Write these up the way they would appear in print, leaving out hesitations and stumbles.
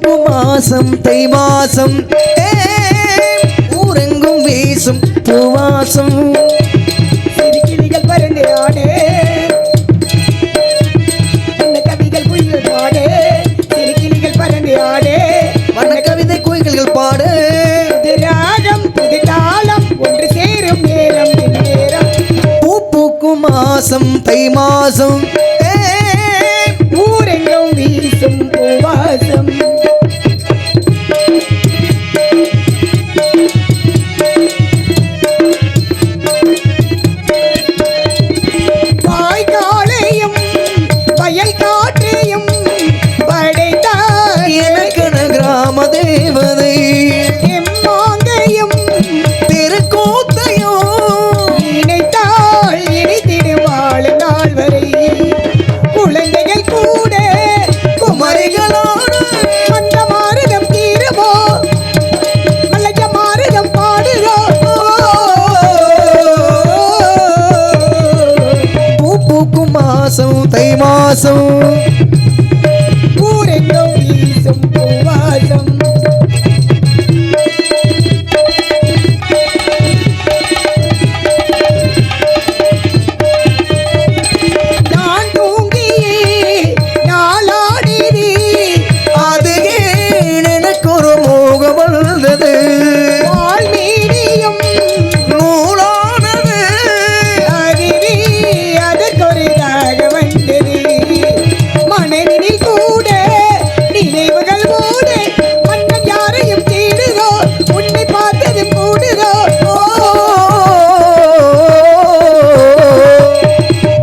பூக்கும் மாசம் தை மாசம் ஊரெங்கும் வீசும் பூவாசம் கிளிகள் பறந்து ஆடு கவிகள் குயில்கள் பாடு கிளிகள் பறந்து ஆடு வண்ண கவிதை குயில்கள் பாடு ராகம் புது தாளம் ஒன்று சேரும் நேரம் நேரம் பூ பூக்கும் மாசம் தை மாசம் ஊரெங்கும் வீசும் பூவாசம் வாய்க்காலையும் வயல் காற்றையும் படைத்தாய் எனக்கென கிராம தேவதை எம்மாங்கையும் திருக்கூத்தையும் நினைத்தால் இனித்திடும் வாழ நாள் வரை குழந்தைகள் கூட குமரிகளோடு அந்த மாறுதம் தீருமோ மல்லைய மாறுதம் பாடுதோ பூ பூக்கும் மாசம் தை மாசம் ஊரெங்கும் வீசும் பூவாசம் நான் தூங்கியே நாளாடினே அது ஏன் எனக்கு ஒரு மோகம் வந்தது வால்மீனியும் நூலானது அதுவே அதற்கொரிதாக வந்தது மனதினில் கூட நினைவுகள் மூட மன்னன் யாரையும் தேடுதோ உன்னை பார்த்தது கூடுதோ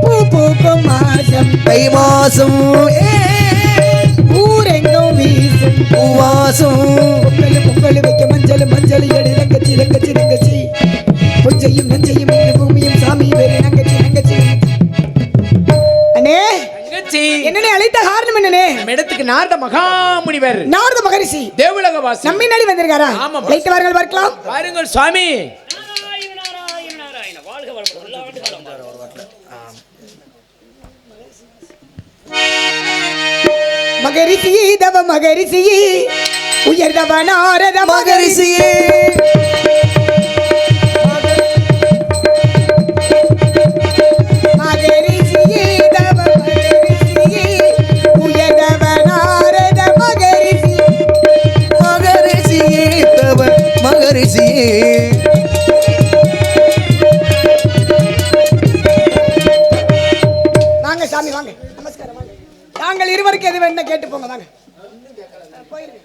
பூ பூக்கும் மாசம் தை மாசம் ஊரெங்கும் வீசும் பூவாசம் பொங்கல் வைக்க மஞ்சள் மஞ்சள் எடு ரங்கச்சி ரங்கச்சி ரங்கச்சி பொஞ்சையும் நஞ்சையும் இந்த பூமியும் சாமி வேறு நங்கச்சி நங்கச்சி அண்ணே என்னனே அழைத்த காரணம் என்னனே இடத்துக்கு நாரத மகாமுனிவர் நாரத மகரிஷி தேவலோக வாசி நம்மை நாடி வந்திருக்காரா ஆமா, boss. அழைத்தவர்கள் பார்க்கலாம் பாருங்கள் சுவாமி மகரிஷி தவ மகரிஷி உயர்தவ நாரத மகரிஷி மகரிஷியே மகரிஷியே தவ மகரிஷியே உயர்தவ நாரத மகரிஷி மகரிஷியே தவ மகரிஷியே வாங்க சாமி வாங்க நமஸ்காரம் வாங்க நாங்கள் இருவருக்கு எது வேணும் கேட்டு போங்க வாங்க போயிருங்க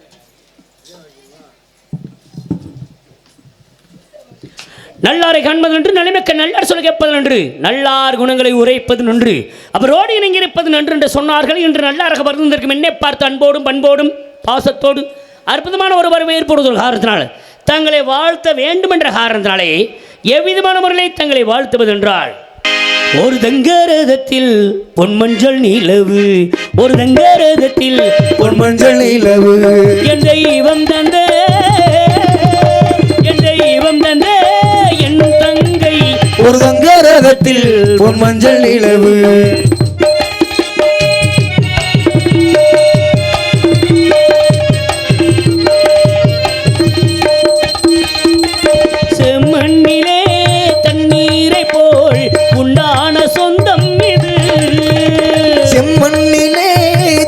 நல்லாரை காண்பது நன்று நலிமிக்க நல்லார் சொல்ல கேட்பது நன்று நல்லார் குணங்களை உரைப்பது நன்று அவரோடு இணங்கி இருப்பது நன்று என்று சொன்னார்கள் இன்று நல்லாரக வருந்திருக்கும் என்னை பார்த்து அன்போடும் பண்போடும் பாசத்தோடு அற்புதமான ஒரு வரவேற்பு காரணத்தினால் தங்களை வாழ்த்த வேண்டும் என்ற காரணத்தினாலே எவ்விதமான முறையில் தங்களை வாழ்த்துவது என்றால் ஒரு தங்கரதத்தில் பொன்மஞ்சள் நிலவு ஒரு தங்கரதத்தில் பொன்மஞ்சள் நிலவு என் தெய்வம் தந்த என் தெய்வம் தந்த என் தங்கை ஒரு தங்கரகத்தில் பொன்மஞ்சள் நிலவு செம்மண்ணிலே தண்ணீரை போல் உண்டான சொந்தம் இது செம்மண்ணிலே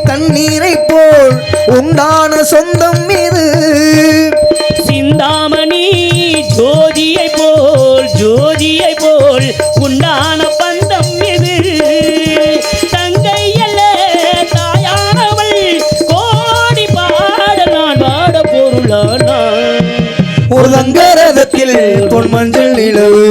தண்ணீரை போல் உண்டான சொந்தம் இது சிந்தாமணி ஜோதியை போல் உண்டான பந்தம் இது தங்கை அல்ல தாயானவள் கோடி பாட நான் பாட பொருளானா ஒரு தங்கரகத்தில் பொன்மஞ்சள் நிலவு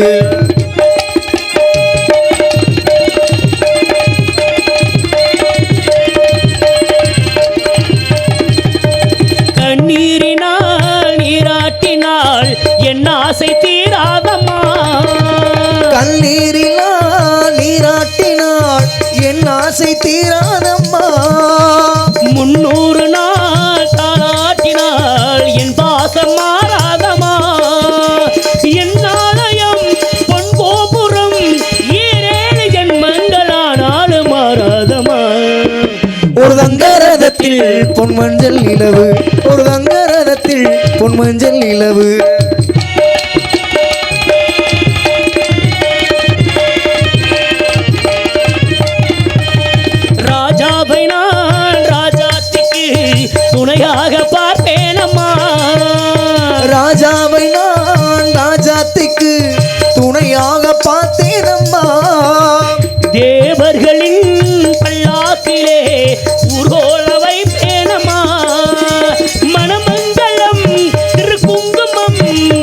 கண்ணீரினால் நீராட்டினால் என் ஆசை தீராதம்மா கண்ணீரினால் நீராட்டினால் என் ஆசை தீராதம்மா 300 நாள் தாளாட்டினால் என் பாசம் மாறாதமா என் ஆலயம் பொன் கோபுரம் 7 ஜென்மங்களானாலும் மாறாதமா ஒரு தங்கரகத்தில் பொன்மஞ்சள் நிலவு ஒரு கங்கரதத்தில் பொன்மஞ்சள் நிலவு ராஜாவை நான் ராஜாத்திக்கு துணையாக பார்ப்பேனம்மா. ராஜாவை நான் ராஜாத்திக்கு துணையாக பார்த்தேனம்மா. தேவர்களின் பல்லாக்கிலே ஊர்கோல வைப்பேனம்மா. மணமங்கலம் திருக்குங்குமம்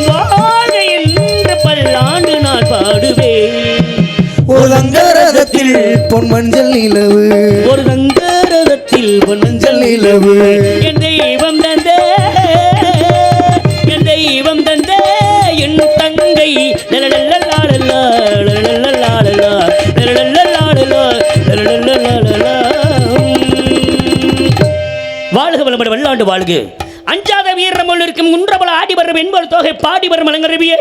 வாழ என்ற பல்லாண்டு நான் பாடுவேன். ஒரு கங்கரதத்தில் பொன்மஞ்சள் நிலவு ஒரு கங்கரதத்தில் பொன்மஞ்சள் நிலவு. என் தெய்வம் தந்தே என் தெய்வம் தந்தே என் தங்கை லலலலலலலா, லலலலலலலா, லலலலலலலா, லலலலலலலா. வாழ்க வளமுடன் வல்லாண்டு வாழ்க. அஞ்சாத வீரமுள் இருக்கும் குன்றபல ஆடி வரும் என்பது தொகை பாடி வரும் அலங்கரவியே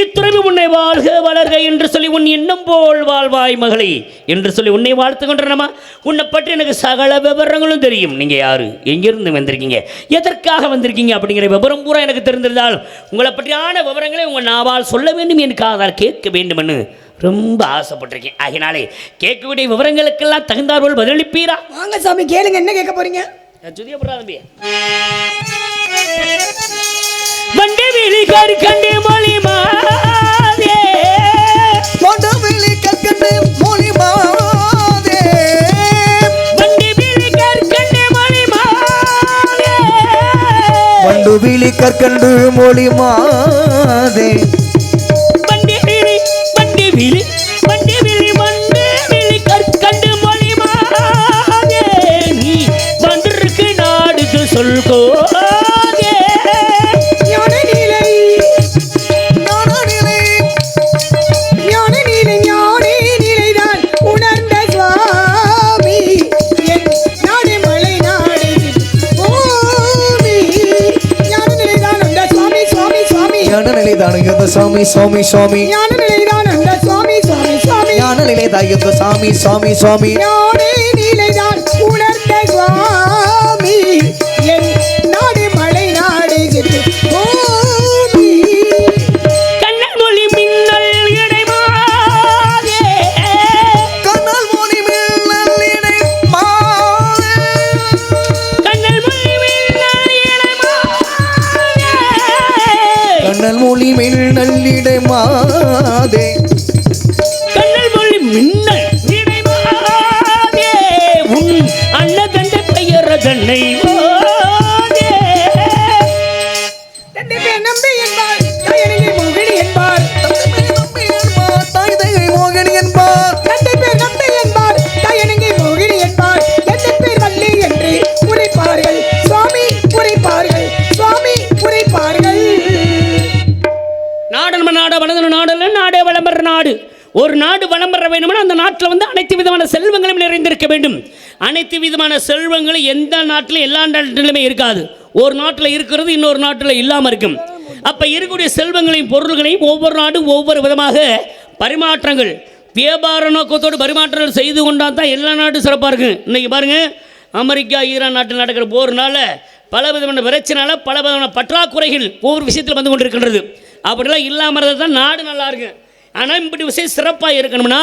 இத்துறவி உன்னை வாழ்க வளர்க என்று சொல்லி உன் எண்ணம் போல் வாழ்வாய் மகளே என்று சொல்லி உன்னை வாழ்த்து கொண்டிருந்தமா. உன்னை பற்றி எனக்கு சகல விவரங்களும் தெரியும். நீங்கள் யாரு, எங்கிருந்து வந்திருக்கீங்க, எதற்காக வந்திருக்கீங்க அப்படிங்கிற விவரம் பூரா எனக்கு தெரிந்திருந்தாலும் உங்களை பற்றியான விவரங்களை உங்கள் நாவால் சொல்ல வேண்டும், என் காதால் கேட்க வேண்டும்னு ரொம்ப ஆசைப்பட்டிருக்கேன். ஆகினாலே கேட்கக்கூடிய விவரங்களுக்கெல்லாம் தகுந்தார்கள் பதிலளிப்பீரா? வாங்க சாமி, கேளுங்க, என்ன கேட்க போறீங்க? வண்டி விழி கற்கண்டு மொழி மாதே, வண்டவிழி கற்கண்டு மொழி மாதே, வண்டி விழி கற்கண்டு மொழி மாதே, வண்டுவிழி கற்கண்டு மொழி மாதே, வண்டி விழி வண்டி விழி வண்டி விழி வண்டி விழி கற்கண்டு மொழி மாதே, நீ வந்திருக்கு நாடுக்கு சொல்கோ. சுவாமி சுவாமி சுவாமி ஞான நிலைதானந்த சுவாமி சுவாமி சுவாமி ஞான நிலைதாயுத்த சுவாமி சுவாமி சுவாமி ஞானே நிலைதான் உணர்ந்த சுவாமி என் நாடு மலை நாடு பூமி. கண்ணல் மொழி மின்னல் இடைமாதே, கண்ணல் மொழி மின்னல் இடைமாதே, கண்ணல் மொழி மின்னல் இடைமாதே, கண்ணல் மொழி மின்னல் இடைமாதே, கண்ணல் மொழி மின்னல் இடைமாதே, உன் அன்னதந்த பெயர தன்னை ஓதே. தந்தை பேர் நம்பி என்பார், தாயணங்கை மோகினி என்பார். தாய் தகை மோகினி என்பார். தந்தை பேர் நம்பி என்பார், தாயணங்கை மோகினி என்பார். எந்த பேர் வள்ளி என்று உரைப்பார்கள் சுவாமி, உரைப்பார்கள் சுவாமி, உரைப்பார்கள். நாடு நம்ம நாடு வளர்ந்த நாடு, நாடே வளம்பெற நாடு. ஒரு நாடு வளம் பெற வேண்டும்னா அந்த நாட்டில் வந்து அனைத்து விதமான செல்வங்களும் நிறைந்திருக்க வேண்டும். அனைத்து விதமான செல்வங்களும் எந்த நாட்டிலும் எல்லா நாட்டிலுமே இருக்காது. ஒரு நாட்டில் இருக்கிறது இன்னொரு நாட்டில் இல்லாமல் இருக்கும். அப்போ இருக்கக்கூடிய செல்வங்களையும் பொருள்களையும் ஒவ்வொரு நாடும் ஒவ்வொரு விதமாக பரிமாற்றங்கள் வியாபார நோக்கத்தோடு பரிமாற்றங்கள் செய்து கொண்டால் தான் எல்லா நாடும் சிறப்பாக இருக்கும். இன்றைக்கி பாருங்கள், அமெரிக்கா ஈரான் நாட்டில் நடக்கிற போர்னால பல விதமான பிரச்சனைனால பல விதமான பற்றாக்குறைகள் ஒவ்வொரு விஷயத்தில் வந்து கொண்டிருக்கின்றது. அப்படிலாம் இல்லாமல் தான் நாடு நல்லா இருக்கு. ஆனால் இப்படி விஷயம் சிறப்பாக இருக்கணும்னா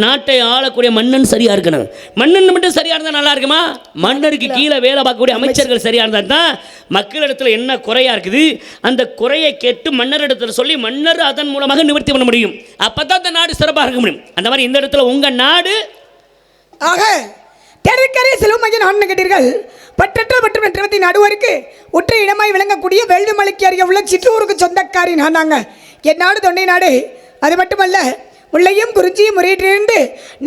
நாட்டை ஆளக்கூடிய மன்னன் சரியாக இருக்கணும். மன்னன் மட்டும் சரியாக இருந்தால் நல்லா இருக்குமா? மன்னருக்கு கீழே வேலை பார்க்கக்கூடிய அமைச்சர்கள் சரியாக இருந்தால் தான் மக்களிடத்தில் என்ன குறையாக இருக்குது அந்த குறையை கேட்டு மன்னரிடத்தில் சொல்லி மன்னர் அதன் மூலமாக நிவர்த்தி பண்ண முடியும். அப்போ தான் அந்த நாடு சிறப்பாக இருக்க முடியும். அந்த மாதிரி இந்த இடத்துல உங்கள் நாடு ஆக தெற்கரைய செல்வமையின் ஆண்மை கேட்டீர்கள். பற்றற்ற மற்றும் நிறுவனத்தின் நடுவருக்கு ஒற்றை இடமாய் விளங்கக்கூடிய வேள்விமலைக்கு அருகே உள்ள சிற்றூருக்கு சொந்தக்காரி நானாங்க. என் நாடு தொண்டை நாடு. அது மட்டுமல்ல, முல்லையும் குறிஞ்சியும் முறையிட்டிருந்து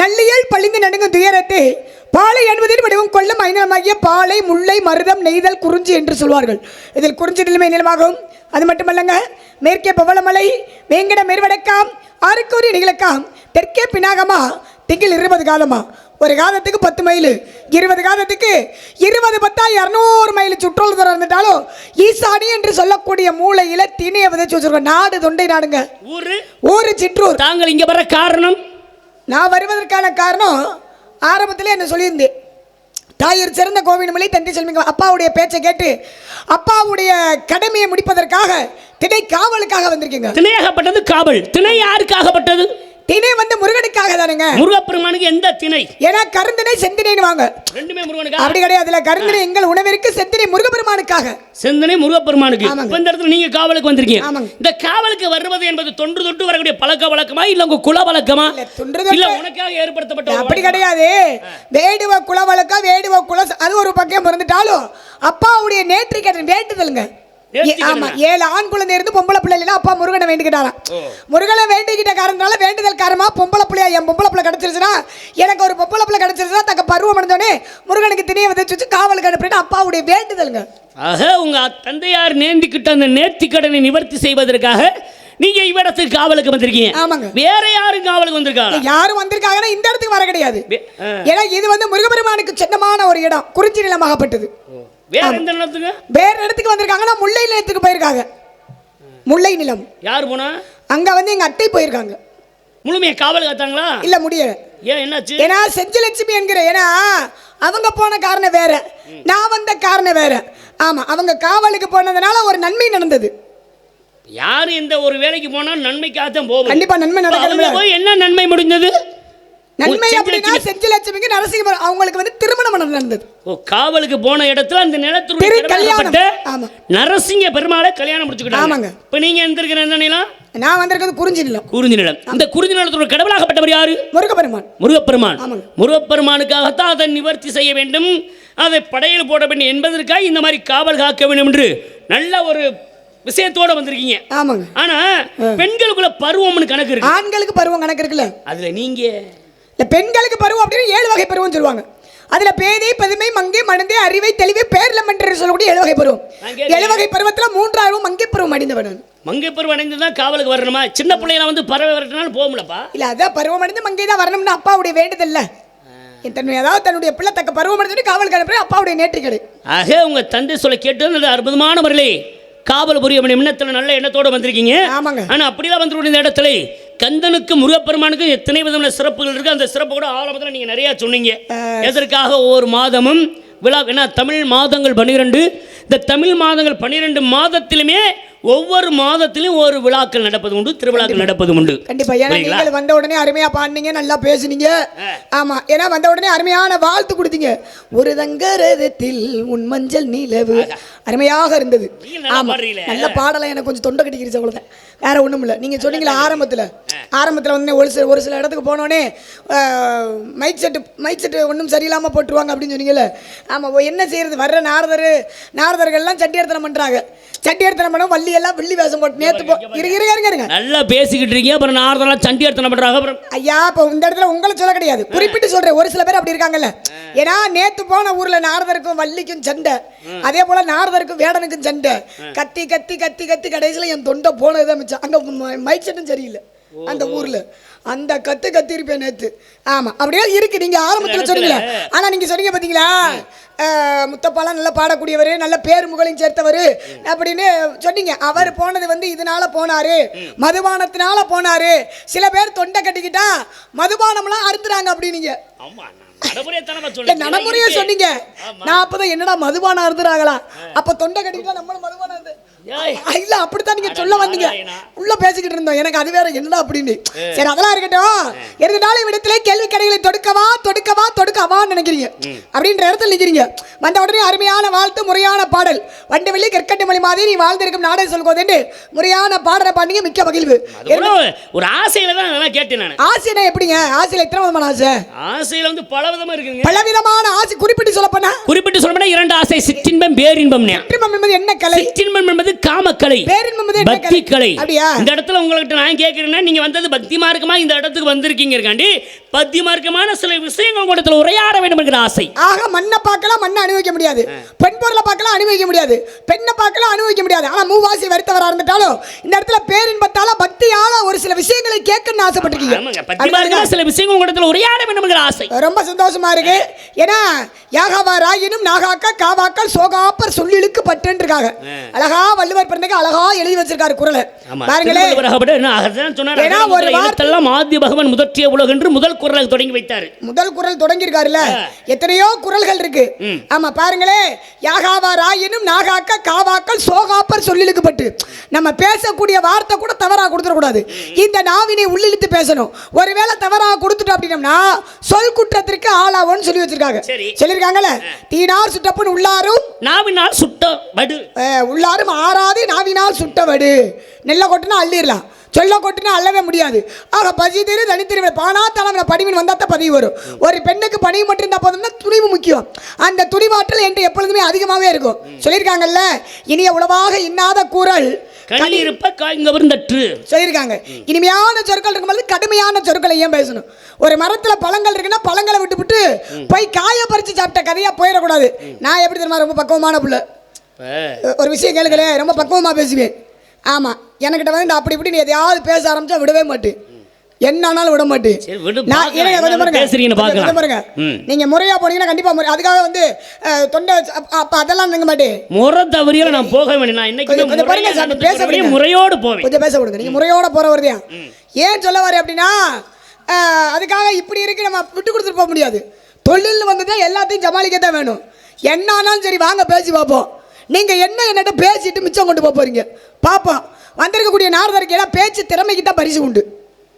நல்லியல் பழிந்து நடுங்கும் துயரத்தை பாலை என்பதில் வடிவம் கொள்ளும் ஐநலமாகிய பாலை, முல்லை, மருதம், நெய்தல், குறிஞ்சி என்று சொல்வார்கள். இதில் குறிஞ்சி நிலைமை நிலமாகும். அது மட்டுமல்லங்க, மேற்கே பவளமலை, வேங்கட மேற்வடக்காம், ஆறுக்கூறி நிகழக்காம், தெற்கே பினாகமா, திங்கில் 20 காலமா. ஒரு காலத்துக்கு 10 மைல், 20 காலத்துக்கு 20 10 200 மைல் சுற்றுலா தூரம் இருந்துட்டாலும் ஈசானி என்று சொல்லக்கூடிய மூளையில திணியை விதைச்சு வச்சிருக்கோம். நாடு தொண்டை நாடுங்க. ஊரு சிற்றூர். தாங்கள் இங்க வர காரணம்? நான் வருவதற்கான காரணம் ஆரம்பத்திலே என்ன சொல்லியிருந்தேன். தாயர் சிறந்த கோவிலுமில்லை தந்தை செல்மிங்க அப்பாவுடைய பேச்சை கேட்டு அப்பாவுடைய கடமையை முடிப்பதற்காக திணை காவலுக்காக வந்திருக்கீங்க. திணையாகப்பட்டது காவல். திணை யாருக்காகப்பட்டது? திணை வந்து முருகனுக்காக தானுங்க. முருகப்பெருமானுக்கு எந்த திணை? ஏன்னா கருந்தினை செந்தினைன்னு வாங்க. ரெண்டுமே முருகனுக்கு. அப்படி கிடையாதுல. கருந்தினை எங்கள் உணவிற்கு, செந்தினை முருகப்பெருமானுக்காக. செந்தினை முருகப்பெருமானுக்கு. இப்ப இந்த இடத்துல நீங்க காவலுக்கு வந்திருக்கீங்க. இந்த காவலுக்கு வருவது என்பது தொன்று தொட்டு வரக்கூடிய பழக்க வழக்கமா இல்ல உங்க குல வழக்கமா இல்ல உனக்காக ஏற்படுத்தப்பட்ட? அப்படி கிடையாது. வேடுவ குல வழக்கம், வேடுவ குல அது ஒரு பக்கம் பிறந்துட்டாலும் அப்பாவுடைய நேற்று கேட்ட வேண்டுதலுங்க. ஆமா, 7 ஆண் குழந்தை இருந்து பொம்பளை பிள்ளை அப்பா முருகனை வேண்டிக்கிட்டாராம். முருகனை வேண்டிக்கிட்ட காரணத்தால வேண்டுதல் காரணமா பொம்பளை பிள்ளையா என் பொம்பளை பிள்ளை கிடைச்சிருச்சுன்னா, எனக்கு ஒரு பொம்பளை பிள்ளை கிடைச்சிருச்சுன்னா தக்க பருவம் அடைந்தோடனே முருகனுக்கு திணையை வச்சு காவலுக்கு அனுப்பிட்டு அப்பாவுடைய வேண்டுதலுங்க. ஆக உங்க தந்தையார் நேர்ந்திக்கிட்ட அந்த நேர்த்தி கடனை நிவர்த்தி செய்வதற்காக நீங்க இவ்விடத்துக்கு காவலுக்கு வந்திருக்கீங்க. ஆமாங்க. வேற யாரும் காவலுக்கு வந்திருக்காங்க? யாரும் வந்திருக்காங்கன்னா இந்த இடத்துக்கு வர கிடையாது. ஏன்னா இது வந்து முருகப்பெருமானுக்கு சொந்தமான ஒரு இடம், குறிச்சி நிலமாகப்பட்டது. வேற எந்த நிலத்துக்கு? வேற இடத்துக்கு வந்திருக்காங்கன்னா முல்லை நிலத்துக்கு போயிருக்காங்க. முல்லை நிலம். யார் போனா? அங்க வந்து எங்க அத்தை போயிருக்காங்க. முழுமையா காவல் காத்தாங்களா? இல்ல முடியல. ஏன் என்னாச்சு? ஏன்னா செஞ்சலட்சுமி என்கிற ஏன்னா அவங்க போன காரணம் வேற, நான் வந்த காரணம் வேற. ஆமா, அவங்க காவலுக்கு போனதுனால ஒரு நன்மை நடந்தது. யாரு இந்த ஒரு வேலைக்கு போனா நன்மைக்காக தான் போகும். கண்டிப்பா நன்மை நடக்கும். என்ன நன்மை முடிஞ்சது? நன்மை அப்படின்னா செஞ்சலட்சுமிக்கு நரசிம்ம அவங்களுக்கு வந்து திருமணம் நடந்தது. ஓ, காவலுக்கு போன இடத்துல அந்த நிலத்துடைய கல்யாணம் நரசிங்க பெருமாளை கல்யாணம் முடிச்சுக்கிட்டாங்க. ஆமாங்க. இப்ப நீங்க எந்திருக்கிற எந்த நிலம்? நான் வந்திருக்கிறது குறிஞ்சி நிலம். குறிஞ்சி நிலம். இந்த குறிஞ்சி நிலத்தோட கடவுளாகப்பட்டவர் யாரு? முருகப்பெருமான். முருகப்பெருமான். முருகப்பெருமானுக்காகத்தான் அதை நிவர்த்தி செய்ய வேண்டும், அதை படையில் போட வேண்டும் என்பதற்காக இந்த மாதிரி காவல் காக்க வேண்டும் என்று நல்ல ஒரு விஷயத்தோட வந்திருக்கீங்க. ஆமாங்க. ஆனா பெண்களுக்குள்ள பருவம்னு கணக்கு இருக்கு, ஆண்களுக்கு பருவம் கணக்கு இருக்குல்ல. அதுல நீங்க இல்ல, பெண்களுக்கு பருவம் அப்படின்னு 7 வகை பருவம் சொல்லுவாங்க. அதுல பேதை, பதுமை, மங்கை, மணந்தை, அறிவை, தெளிவு, பேர்லம் என்று சொல்லக்கூடிய 7 வகை பருவம். 7 வகை பருவத்துல 3ஆவது மங்கை பருவம் அடைந்தவன். மங்கை பருவம் அடைந்துதான் காவலுக்கு வரணுமா? சின்ன பிள்ளைகளை வந்து பறவை வரட்டுனாலும் போக முடியலப்பா. இல்ல, அதான் பருவம் அடைந்து மங்கை தான் வரணும்னு அப்பாவுடைய வேண்டுதல்ல. அதாவது தன்னுடைய பிள்ளை தக்க பருவம் அடைந்து காவலுக்கு அனுப்புற அப்பாவுடைய நேற்று கடை. ஆக உங்க தந்தை சொல்ல கேட்டு அற்புதமான முறையிலே காவல் புரிய எண்ணத்துல நல்ல எண்ணத்தோட வந்திருக்கீங்க. ஆனா அப்படிலாம் வந்து இந்த இடத்துல கந்தனுக்கு முருகப்பெருமானுக்கு எத்தனை விதமான சிறப்புகள் இருக்கு. அந்த சிறப்பு கூட ஆரம்பத்தில் நீங்க நிறைய சொன்னீங்க. எதற்காக ஒவ்வொரு மாதமும் விழா, ஏன்னா தமிழ் மாதங்கள் 12. இந்த தமிழ் மாதங்கள் 12 மாதத்திலுமே ஒவ்வொரு மாதத்திலும் ஒரு விழாக்கள் நடப்பது உண்டு, திருவிழாக்கள் நடப்பது உண்டு. கண்டிப்பா. ஏன்னா நீங்கள் வந்த உடனே அருமையா பாடுனீங்க, நல்லா பேசுனீங்க. ஆமா, ஏன்னா வந்த உடனே அருமையான வாழ்த்து கொடுத்தீங்க. ஒரு தங்கரதத்தில் உன் மஞ்சள் நிலவு அருமையாக இருந்தது. ஆமா, நல்ல பாடலாம். எனக்கு கொஞ்சம் தொண்டை கட்டிக்கிடுச்சு, அவ்வளவுதான், வேற ஒண்ணும் இல்லை. நீங்க சொன்னீங்களா ஆரம்பத்தில் வந்து ஒரு சில இடத்துக்கு போனோடனே மைக் செட்டு ஒன்றும் சரியில்லாமல் போட்டுருவாங்க அப்படின்னு சொன்னீங்கல்ல. ஆமாம், என்ன செய்யறது, வர்ற நாரதர்கள்லாம் சட்டியர்த்தனம் பண்ணுறாங்க. சட்டியர்த்தனம் பண்ண வள்ளி எல்லாம் வெள்ளி வேஷம் போட்டு நேற்று இருங்க நல்லா பேசிக்கிட்டு இருக்கீங்க. அப்புறம் நாரதெல்லாம் சண்டியர்த்தனம் பண்ணுறாங்க. அப்புறம் ஐயா, இப்போ இந்த இடத்துல உங்களை சொல்ல கிடையாது, குறிப்பிட்டு சொல்கிறேன். ஒரு சில பேர் அப்படி இருக்காங்கல்ல. ஏன்னா நேற்று போன ஊரில் நாரதருக்கும் வள்ளிக்கும் சண்டை, அதே போல் நாரதருக்கும் வேடனுக்கும் சண்டை. கத்தி கத்தி கத்தி கத்தி கடைசியில் என் தொண்டை போனதுதான் மிச்சம். அங்கே மைக் செட்டும் சரியில்லை அந்த ஊர்ல. அந்த கத்தி இருப்பேன் நேத்து. ஆமா, அப்படியே இருக்கு. நீங்க ஆரம்பத்துல சொன்னீங்களா, ஆனா நீங்க சொன்னீங்க பாத்தீங்களா, முத்தப்பாலாம் நல்லா பாடக்கூடியவர், நல்ல பேர் முகளையும் சேர்த்தவர் அப்படின்னு சொன்னீங்க. அவர் போனது வந்து இதனால போனாரு, மதுபானத்தினால போனாரு. சில பேர் தொண்டை கட்டிக்கிட்டா மதுபானம்லாம் அறுத்துறாங்க அப்படின்னீங்க. நடைமுறையா சொன்னீங்க. நான் அப்பதான் என்னடா மதுபானம் அறுத்துறாங்களா, அப்ப தொண்டை கட்டிக்கிட்டா நம்மளும் மதுபானம் இல்ல, அப்படித்தான் நீங்க சொல்ல வந்தீங்க. உள்ள பேசிக்கிட்டு இருந்தோம், எனக்கு அது வேற என்னடா அப்படின்னு. சரி, அதெல்லாம் இருக்கட்டும். இருந்தாலும் இடத்துல கேள்வி கடைகளை தொடுக்கவா நினைக்கிறீங்க அப்படின்ற இடத்துல நிக்கிறீங்க. வந்த உடனே அருமையான வாழ்த்து, முறையான பாடல். வண்டு வெள்ளி கற்கண்டு மொழி மாதிரி நீ வாழ்ந்திருக்கும் நாடே சொல்லுவது முறையான பாடலை பாடிங்க. மிக்க மகிழ்வு. ஒரு ஆசையில தான் கேட்டேன் நான். ஆசைனா எப்படிங்க? ஆசையில எத்தனை விதமான ஆசை? ஆசையில வந்து பலவிதமா இருக்குங்க. பலவிதமான ஆசை. குறிப்பிட்டு சொல்ல போனா 2 ஆசை. சிற்றின்பம், பேரின்பம். சிற்றின்பம் என்பது என்ன கலை? சிற்றின்பம் என்பது காமக்கலை, பக்தி கலை. இந்த இடத்துல உங்கள்கிட்ட நான் கேட்கிறேன்னா, நீங்க வந்தது பக்தி மார்க்கமா இந்த இடத்துக்கு வந்திருக்கீங்க இருக்காண்டி பக்தி மார்க்கமான சில விஷயங்கள் உங்களிடத்துல உரையாட வேண்டும் என்கிற ஆசை. ஆக மண்ணை பார்க்கலாம், மண்ணை அனுபவிக்க முடியாது. பெண் பொருளை பார்க்கலாம், அனுபவிக்க முடியாது. பெண்ணை பார்க்கலாம், அனுபவிக்க முடியாது. ஆனா மூவாசி வருத்தவரா இருந்துட்டாலும் இந்த இடத்துல பேரின்பத்தால பக்தியால ஒரு சில விஷயங்களை கேட்கணும்னு ஆசைப்பட்டிருக்கீங்க. பக்தி மார்க்கமா சில விஷயங்கள் உங்களிடத்துல உரையாட வேண்டும் என்கிற ஆசை. ரொம்ப சந்தோஷமா இருக்கு. ஏன்னா யாகாவா ராயினும் நாகாக்கா காவாக்கள் சோகாப்பர் சொல்லிழுக்கு பட்டுன்றிருக்காங்க. அழகா வள்ளுவர் பிறந்தக்கு அழகா எழுதி வச்சிருக்காரு குறளை பாருங்களே. ஆதிய பகவான் முதற்றிய உலகென்று முதல் முதல் குரல் தொடங்கி வைத்தாரு. முதல் குரல் தொடங்கி இருக்காருல்ல, எத்தனையோ குரல்கள் இருக்கு. ஆமா பாருங்களே, யாகாவாராயினும் நாகாக்க காவாக்கள் சோகாப்பர் சொல்லிழுக்கப்பட்டு. நம்ம பேசக்கூடிய வார்த்தை கூட தவறா கொடுத்துடக்கூடாது. இந்த நாவினை உள்ளிழுத்து பேசணும். ஒருவேளை தவறா கொடுத்துட்டோம் அப்படின்னம்னா சொல் குற்றத்திற்கு ஆளாவோன்னு சொல்லி வச்சிருக்காங்க. சொல்லியிருக்காங்கல்ல, தீனார் சுட்டப்பன் உள்ளாரும் நாவினால் சுட்ட வடு, உள்ளாரும் ஆறாது நாவினால் சுட்ட வடு. நெல்லை கொட்டுனா அள்ளிடலாம், சொல்ல கொட்டுனா அள்ளவே முடியாது. ஆக பசி தெரு தனித்திரு பானா தலைமையில் பணிவின் வந்தால் தான் பதவி வரும். ஒரு பெண்ணுக்கு பணிவு மட்டும் இருந்தால் போதும்னா துணிவு முக்கியம். அந்த துணிவாற்றல் என்று எப்பொழுதுமே அதிகமாகவே இருக்கும். சொல்லியிருக்காங்கல்ல, இனிய உளவாக இன்னாத கூறல் சொல்லியிருக்காங்க. இனிமையான சொற்கள் இருக்கும்போது கடுமையான சொற்களை ஏன் பேசணும்? ஒரு மரத்துல பழங்கள் இருக்குன்னா பழங்களை விட்டு போய் காய பறிச்சு சாப்பிட்ட கதையா போயிடக்கூடாது. நான் எப்படி தெரியுமா, ரொம்ப பக்குவமான புள்ள. ஒரு விஷயம் கேளுங்களேன், ரொம்ப பக்குவமா பேசுவேன். ஆமா, என்கிட்ட வந்து அப்படி இப்படி நீ எதையாவது பேச ஆரம்பிச்சா விடவே மாட்டேன், என்னானாலும் விட மாட்டேன். நீங்க முறையா போனீங்கன்னா கண்டிப்பா அதுக்காக வந்து தொண்டை அப்ப அதெல்லாம் நீங்க மாட்டேன். முறை தவறியா நான் போக வேண்டிய நான் இன்னைக்கு பேச முறையோடு போவேன். கொஞ்சம் பேச விடுங்க, நீங்க முறையோட போற வருதியா. ஏன் சொல்ல வரேன் அப்படின்னா, அதுக்காக இப்படி இருக்கு நம்ம விட்டு கொடுத்துட்டு போக முடியாது. தொழில் வந்துதான் எல்லாத்தையும் சமாளிக்கத்தான் வேணும். என்னானாலும் சரி வாங்க பேசி பார்ப்போம். நீங்க என்னட்ட பேசிட்டு மிச்சம் கொண்டு போறீங்க பாப்போம். வந்திருக்கக்கூடிய நாரதருக்கு எல்லாம் பேச்சு திறமைக்கு தான் பரிசு உண்டு.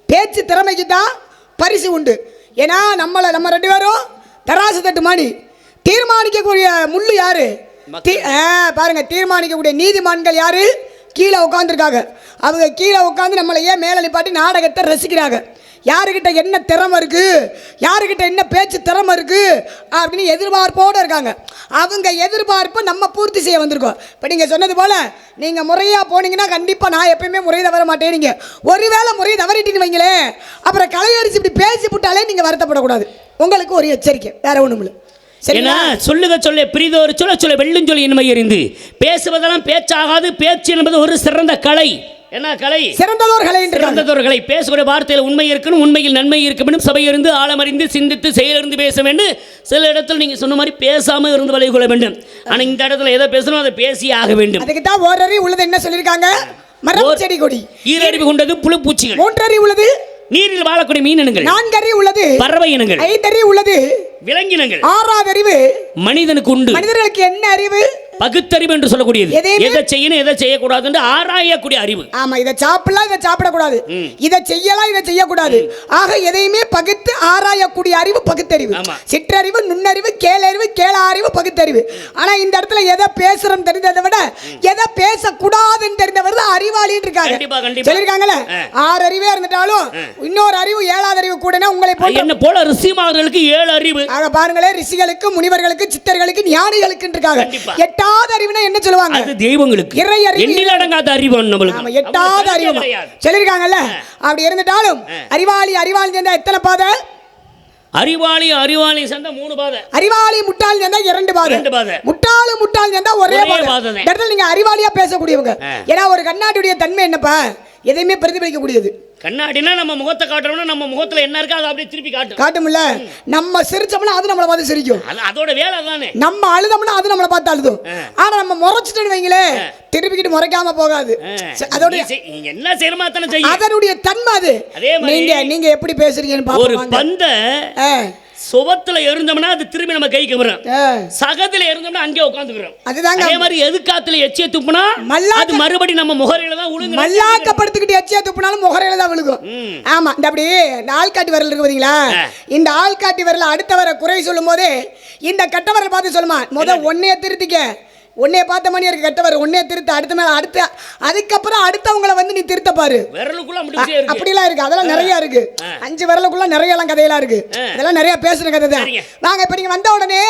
பேச்சு திறமைக்கு தான் பரிசு உண்டு. ஏன்னா நம்ம ரெண்டு பேரும் தராசு தட்டு மாணி தீர்மானிக்கக்கூடிய முள்ளு யாரு பாருங்க, தீர்மானிக்கக்கூடிய நீதிமான்கள் யாரு? கீழே உட்காந்துருக்காங்க. அவங்க கீழே உட்காந்து நம்மளை ஏன் மேலே நிப்பாட்டி நாடகத்தை ரசிக்கிறாங்க. யாருக்கிட்ட என்ன திறமை இருக்கு, யாருக்கிட்ட என்ன பேச்சு திறமை இருக்கு அப்படின்னு எதிர்பார்ப்போடு இருக்காங்க. அவங்க எதிர்பார்ப்பை நம்ம பூர்த்தி செய்ய வந்திருக்கோம். இப்போ நீங்கள் சொன்னது போல நீங்கள் முறையாக போனீங்கன்னா கண்டிப்பாக நான் எப்பயுமே முறை தவற மாட்டேன். நீங்கள் ஒருவேளை முறையை தவறிட்டீங்கன்னு வைங்களேன், அப்புறம் கலையடிச்சு இப்படி பேசி விட்டாலே நீங்கள் வருத்தப்படக்கூடாது. உங்களுக்கு ஒரு எச்சரிக்கை, வேற ஒன்றும் இல்லை. ஏன்னா சொல்லுக சொல்ல பிரிதோர் சொல்ல சொல்ல வெள்ளும் சொல்லி இனிமை எறிந்து பேசுவதெல்லாம் பேச்சாகாது. பேச்சு என்பது ஒரு சிறந்த கலை. என்ன கலை? சிறந்ததோர் கலை. சிறந்ததோர் கலை. பேசுகிற வார்த்தையில் உண்மை இருக்கணும், உண்மையில் நன்மை இருக்க வேண்டும். சபையிருந்து ஆழமறிந்து சிந்தித்து செயலிருந்து பேச வேண்டும். சில இடத்துல நீங்க சொன்ன மாதிரி பேசாம இருந்து விலகி கொள்ள வேண்டும். ஆனா இந்த இடத்துல எதை பேசணும் அதை பேசி ஆக வேண்டும். அதுக்கு தான் ஓரறி உள்ளது என்ன சொல்லியிருக்காங்க? மரம் செடி கொடி. ஈரறிவு கொண்டது புழு பூச்சிகள். மூன்றறி உள்ளது நீரில் வாழக்கூடிய மீனினங்கள். நான்கறி உள்ளது பறவை இனங்கள். ஐந்தறி உள்ளது விலங்கினங்கள். ஆறாவது அறிவு மனிதனுக்கு உண்டு. மனிதர்களுக்கு என்ன அறிவு? பகுத்தறிவு என்று சொல்லக்கூடியது. எதை செய்யணும் எதை செய்யக்கூடாது என்று ஆராயக்கூடிய அறிவு. ஆமா, இதை சாப்பிடலாம் இதை சாப்பிடக்கூடாது, இதை செய்யலாம் இதை செய்யக்கூடாது. ஆக எதையுமே பகுத்து ஆராயக்கூடிய அறிவு பகுத்தறிவு. சிற்றறிவு, நுண்ணறிவு, கேளறிவு, கேளாறிவு, பகுத்தறிவு. ஆனா இந்த இடத்துல எதை பேசுறோம் தெரிந்ததை விட எதை பேசக்கூடாதுன்னு தெரிந்தவர் தான் அறிவாளின்னு இருக்காங்க. சொல்லியிருக்காங்கல்ல, 6 அறிவே இருந்துட்டாலும் இன்னொரு அறிவு 7வது அறிவு கூட உங்களை என்ன போல ரிஷிமார்களுக்கு 7 அறிவு. ஆக பாருங்களேன், ரிஷிகளுக்கு, முனிவர்களுக்கு, சித்தர்களுக்கு, ஞானிகளுக்கு இருக்காங்க. 8வது அறிவுனா என்ன சொல்லுவாங்க? அது தெய்வங்களுக்கு. இறை அறிவு, எண்ணில் அடங்காத அறிவு நம்மளுக்கு. ஆமா, 8வது அறிவு சொல்லிருக்காங்கல்ல. அப்படி இருந்துட்டாலும் அறிவாளி அறிவாளி சேர்ந்தா எத்தனை பாதை? அறிவாளி அறிவாளி சேர்ந்தா 3 பாதை. அறிவாளி முட்டாள் சேர்ந்தா 2 பாதை. முட்டாளு முட்டாள் சேர்ந்தா ஒரே பாதை. இடத்துல நீங்க அறிவாளியா பேசக்கூடியவங்க. ஏன்னா ஒரு கண்ணாடியுடைய தன்மை என்னப்பா? எதையுமே பிரதிபலிக்க கூடியது. கண்ணாடினா நம்ம முகத்தை காட்டுறோம்னா நம்ம முகத்துல என்ன இருக்கோ அதை அப்படியே திருப்பி காட்டும்ல. நம்ம சிரிச்சோம்னா அது நம்மளை பார்த்து சிரிக்கும். அதோட வேலை தானே. நம்ம அழுதோம்னா அது நம்மளை பார்த்து அழுதும். ஆனா நம்ம முறைச்சிட்டோன்னு வைங்களே, திருப்பிக்கிட்டு முறைக்காம போகாது. அதோட என்ன செய்யணுமோ அத்தனை செய்யும். அதனுடைய தன்மை அது. நீங்க எப்படி பேசுறீங்கன்னு பாப்போம். ஒரு பந்த சுவத்துல எரிஞ்சோம்னா அது திரும்பி நம்ம கைக்கு வரும். சகத்துல எரிஞ்சோம்னா அங்கே உட்காந்துக்கிறோம். அதுதாங்க. அதே மாதிரி எதுக்காத்துல எச்சிய துப்புனா அது மறுபடி நம்ம முகரையில தான் விழுகும். மல்லாக்கப்படுத்திக்கிட்டு எச்சிய துப்புனாலும் முகரையில தான் விழுகும். ஆமா, இந்த அப்படி இந்த ஆள்காட்டி விரல் இருக்கு பாத்தீங்களா? இந்த ஆள்காட்டி விரல அடுத்த வர குறை சொல்லும் போதே இந்த கட்ட விரல் பார்த்து சொல்லுமா, முத ஒன்னைய திருத்திக்க, உன்னைய பார்த்த மணி இருக்கு கெட்டவர், உன்னைய திருத்த, அடுத்த மேல அடுத்த, அதுக்கப்புறம் அடுத்தவங்களை வந்து நீ திருத்த பாரு. அப்படிலாம் இருக்கு, அதெல்லாம் நிறைய இருக்கு. 5 விரலுக்குள்ள நிறைய எல்லாம் கதையெல்லாம் இருக்கு. அதெல்லாம் நிறைய பேசுற கதை தான். நாங்க இப்ப நீங்க வந்த உடனே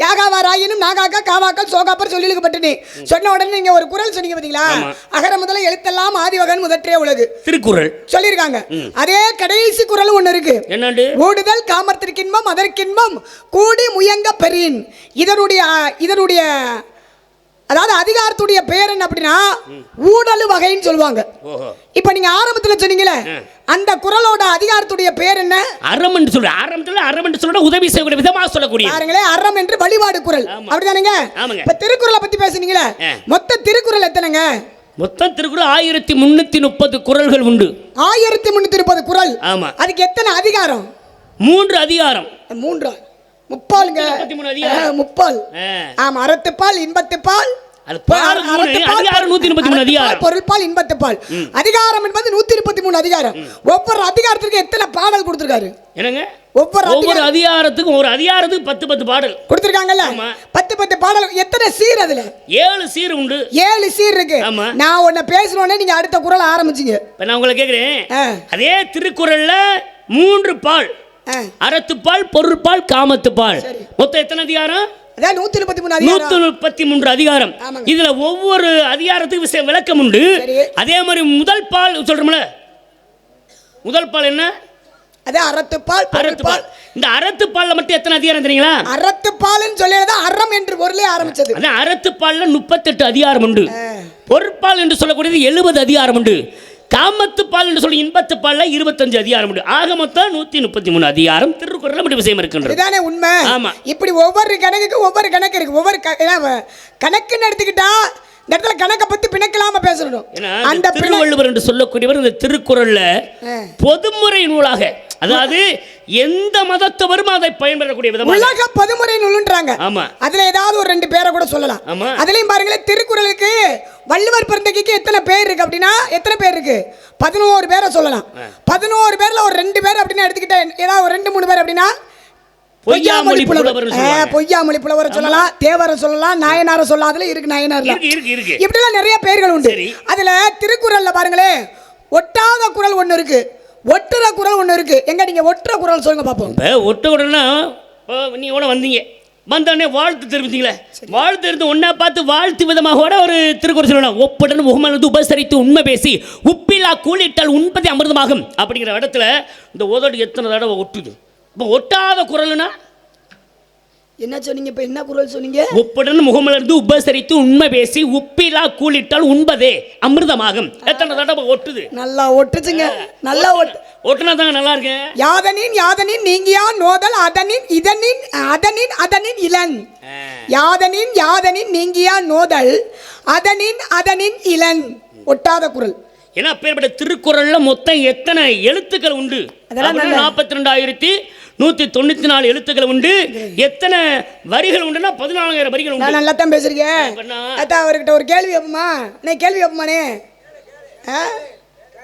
யாகாவாராயினும் நாகாக்கா காவாக்கள் சோகாப்பர் சொல்லிழுக்கப்பட்டு சொன்ன உடனே நீங்க ஒரு குரல் சொன்னீங்க பாத்தீங்களா? அகர முதல எழுத்தெல்லாம் ஆதிவகன் முதற்றே உலகு திருக்குறள் சொல்லியிருக்காங்க. அதே கடைசி குரல் ஒண்ணு இருக்கு. ஓடுதல் காமத்திற்கின்பம் அதற்கின்பம் கூடி முயங்க பெறின். இதனுடைய அதாவது அதிகாரத்துடைய பேர் என்ன அப்படின்னா ஊடலு வகைன்னு சொல்லுவாங்க. இப்ப நீங்க ஆரம்பத்துல சொன்னீங்களே அந்த குறளோட அதிகாரத்துடைய பேர் என்ன? அறம் என்று சொல்ற. ஆரம்பத்துல அறம் என்று சொல்ற உதவி செய்யக்கூடிய விதமா சொல்லக்கூடிய. பாருங்களே, அறம் என்று வழிபாடு குறள். அப்படிதானேங்க? இப்ப திருக்குறளை பத்தி பேசுனீங்களே, மொத்த திருக்குறள் எத்தனைங்க? மொத்தம் திருக்குறள் 1330 குறள்கள் உண்டு. 1330 குறள். ஆமா. அதுக்கு எத்தனை அதிகாரம்? 3 அதிகாரம். 3 முப்பாலுங்க. 133 அதிகாரம். முப்பால். ஆமா, அறத்துப்பால், இன்பத்துப்பால். அது பால் 3 அதிகாரம் 133 அதிகாரம். பொருள்பால், இன்பத்துப்பால். அதிகாரம் என்பது 133 அதிகாரம். ஒவ்வொரு அதிகாரத்துக்கு எத்தனை பாடல் கொடுத்திருக்காரு? என்னங்க? ஒவ்வொரு அதிகாரத்துக்கும் ஒரு அதிகாரத்துக்கு 10 பாடல் கொடுத்திருக்காங்கல்ல. 10 பாடல். எத்தனை சீர் அதுல? 7 சீர் உண்டு. 7 சீர் இருக்கு. நான் உன்னை பேசணும்னே நீங்க அடுத்த குறள் ஆரம்பிச்சீங்க. இப்ப நான் உங்களை கேக்குறேன், அதே திருக்குறள்ல 3 பால், அறத்துப்பால், பொருள்பால், காமத்துப்பால், மொத்தம் எத்தனை அதிகாரம்? 133 அதிகாரம். இதுல ஒவ்வொரு அதிகாரத்துக்கு விளக்கம் உண்டு. அதே மாதிரி முதல் பால் சொல்றோம்ல, முதல் பால் என்ன? அதே அறத்துப்பால், பொருள்பால். இந்த அறத்துப்பால்ல மட்டும் எத்தனை அதிகாரம் தெரியுங்களா? அறத்துப்பால்னு சொல்லியதான் அறம் என்று பொருளே ஆரம்பிச்சது. அதான் அறத்துப்பால்ல 38 அதிகாரம் உண்டு. பொருட்பால் என்று சொல்லக்கூடியது 70 அதிகாரம் உண்டு. காமத்துப்பால் என்று சொல்லி இன்பத்துப்பால்ல 25 அதிகாரம் உண்டு. ஆக மொத்தம் 133 அதிகாரம் திருக்குறள்ல மட்டும் விஷயம் இருக்கின்றது. இதானே உண்மை? ஆமா. இப்படி ஒவ்வொரு கணக்குக்கு ஒவ்வொரு கணக்கு இருக்கு. ஒவ்வொரு கணக்குன்னு எடுத்துக்கிட்டா இந்த இடத்துல கணக்கை பத்தி பிணக்கலாம பேசணும். அந்த திருவள்ளுவர் என்று சொல்லக்கூடியவர் இந்த திருக்குறள்ல பொதுமுறை நூலாக, அதாவது எந்த மதத்தவரும் அதை பயன்பெறக்கூடிய விதமாக உலக பொதுமுறை நூல்ன்றாங்க. ஆமா. அதுல ஏதாவது ஒரு 2 பேரை கூட சொல்லலாம். அதுலயும் பாருங்களேன், திருக்குறளுக்கு வள்ளுவர் பிறந்தகைக்கு எத்தனை பேர் இருக்கு அப்படின்னா எத்தனை பேர் இருக்கு? 11 பேரை சொல்லலாம். 11 பேர்ல ஒரு 2 பேர் அப்படின்னு எடுத்துக்கிட்டா, ஏதாவது ஒரு 2-3 பேர் அப்படின்னா பொய்யாமொழி புலவரை சொல்லலாம், தேவரை சொல்லலாம், நாயனாரை சொல்லலாம். அதுல இருக்கு நாயனார்ல, இப்படிலாம் நிறைய பேர்கள் உண்டு. அதுல திருக்குறள்ல பாருங்களேன், ஒட்டாத குறள் ஒண்ணு இருக்கு, ஒட்டுற குறள் ஒண்ணு இருக்கு. எங்க நீங்க ஒட்டுற குறள் சொல்லுங்க பாப்போம். ஒட்ட குறள்னா நீங்க கூட வந்தீங்க, வந்தோடனே வாழ்த்து தெரிவித்தீங்களே, வாழ்த்து இருந்து ஒன்னா பார்த்து வாழ்த்து விதமாக கூட ஒரு திருக்குறள் சொல்லலாம். ஒப்புடன் முகமது உபசரித்து உண்மை பேசி உப்பிலா கூலிட்டால் உண்பதை அமிர்தமாகும் அப்படிங்கிற இடத்துல இந்த உதடு எத்தனை தடவை ஒட்டுது. இப்போ ஒட்டாத குறள்னா என்ன சொன்னீங்க? இப்ப என்ன குறள் சொன்னீங்க? ஒப்புடன் முகமலர்ந்து உபசரித்து உண்மை பேசி உப்பிலா கூலிட்டால் உண்பதே அமிர்தமாகும். எத்தனை தடவை ஒட்டுது? நல்லா ஒட்டுச்சுங்க. நல்லா ஒட்டுனா தாங்க நல்லா இருக்கு. யாதனின் யாதனின் நீங்கியா நோதல் அதனின் இதனின் அதனின் அதனின் இளன். யாதனின் யாதனின் நீங்கியா நோதல் அதனின் அதனின் இளன். ஒட்டாத குறள். ஏன்னா அப்பேற்பட்ட திருக்குறள்ல மொத்தம் எத்தனை எழுத்துக்கள் உண்டு? 42,194 எழுத்துக்கள் உண்டு. எத்தனை வரிகள் உண்டுன்னா 14,000 வரிகள் உண்டு. நல்லா தான் பேசுறீங்க. அவர்கிட்ட ஒரு கேள்வி வைப்போமா? கேள்வி வைப்போமானே?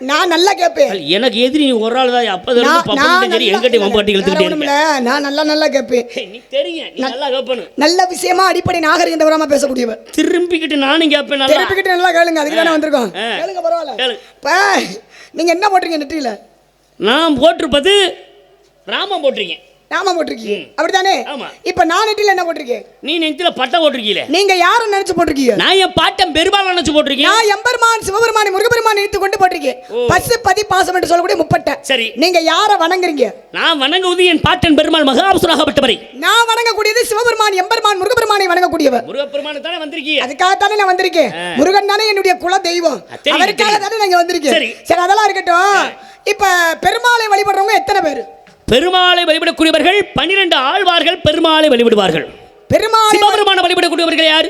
நான் நல்லா கேட்பேன். எனக்கு எதிரி நீ ஒரு ஆள் தான். அப்பதான் சரி எங்கிட்ட வம்பாட்டி இழுத்துக்கிட்டே. நான் நல்லா கேட்பேன். நீ தெரியும், நீ நல்லா கேட்பணும். நல்ல விஷயமா அடிப்படை நாகரிகம் தவறாம பேசக்கூடியவர். திரும்பிக்கிட்டு நானும் கேட்பேன். திரும்பிக்கிட்டு நல்லா கேளுங்க. அதுக்கு தானே வந்திருக்கோம். கேளுங்க, பரவாயில்ல. நீங்க என்ன போட்டுறீங்க நெற்றியில? நான் போட்டிருப்பது ராமம் போட்டிருக்கேன். நாம போட்டிருக்கீங்க அப்படித்தானே? இப்ப நான் நெற்றியில என்ன போட்டிருக்கேன்? நீ நெத்தியில பட்டை போட்டிருக்கீல. நீங்க யாரை நினைச்சு போட்டிருக்கீங்க? நான் என் பாட்டன் பெருமாள் நினைச்சு போட்டிருக்கேன். நான் எம்பெருமான் சிவபெருமான் முருகபெருமான் நினைத்து கொண்டு போட்டிருக்கேன். பசு பதி பாசம் என்று சொல்லக்கூடிய முப்பட்டை. சரி, நீங்க யாரை வணங்குறீங்க? நான் வணங்குவது என் பாட்டன் பெருமாள் மகாசுராகப்பட்டவரை. நான் வணங்கக்கூடியது சிவபெருமான் எம்பெருமான் முருகபெருமானை வணங்கக்கூடியவர். முருகபெருமான் தானே வந்திருக்கீங்க. அதுக்காக தானே நான் வந்திருக்கேன். முருகன் தானே என்னுடைய குல தெய்வம். அவருக்காக தானே நான் வந்திருக்கேன். சரி, அதெல்லாம் இருக்கட்டும். இப்ப பெருமாளை வழிபடுறவங்க எத்தனை பேர்? பெருமாளை வழிபடக்கூடியவர்கள் 12 ஆழ்வார்கள் பெருமாளை வழிபடுவார்கள். சிவபெருமான வழிபடக்கூடியவர்கள் யாரு?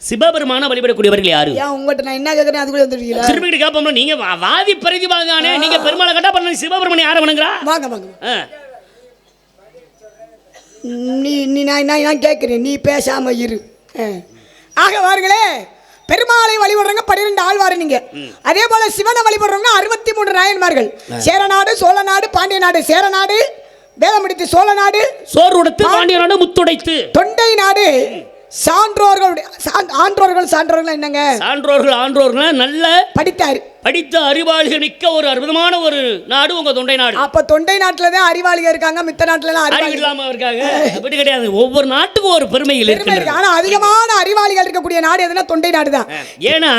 சிவபெருமான வழிபடக்கூடியவர்கள் யாரு? உங்கள்கிட்ட நான் என்ன கேட்கறேன் அதுக்குள்ள வந்துருக்கீங்களா? திரும்பிட்டு கேட்போம்ல, நீங்க வாதி பிரதிவாதானே. நீங்க பெருமாளை கட்டா பண்ண சிவபெருமானை யாரை வணங்குறா? வாங்க வாங்க. நீ நான் கேட்கிறேன், நீ பேசாம இரு. ஆக வாருங்களே, பெருமாளை வழிபடுறவங்க 12 ஆழ்வாரு. நீங்க அதே போல சிவனை வழிபடுறவங்க 63 நாயன்மார்கள். சேரநாடு, சோழநாடு, பாண்டிய நாடு. சேரநாடு வேதமுடித்து, சோழநாடு சோறு உடைத்து, பாண்டிய நாடு முத்துடைத்து, தொண்டை நாடு சான்றோர்கள். சான்றோர்கள் என்னங்க? ஆன்றோர்கள் நல்ல படித்த அறிவாளிகள் மிக்க ஒரு அற்புதமான ஒரு நாடு உங்க தொண்டை நாடு. அப்ப தொண்டை நாட்டுல தான் அறிவாளிகள் இருக்காங்க, மித்த நாட்டுல எல்லாம் அறிவு இல்லாம இருக்காங்க. அப்படி கிடையாது, ஒவ்வொரு நாட்டுக்கும் ஒரு பெருமைகள் இருக்கு. ஆனா அதிகமான அறிவாளிகள் இருக்கக்கூடிய நாடு எதுனா தொண்டை நாடு தான். ஏன்னா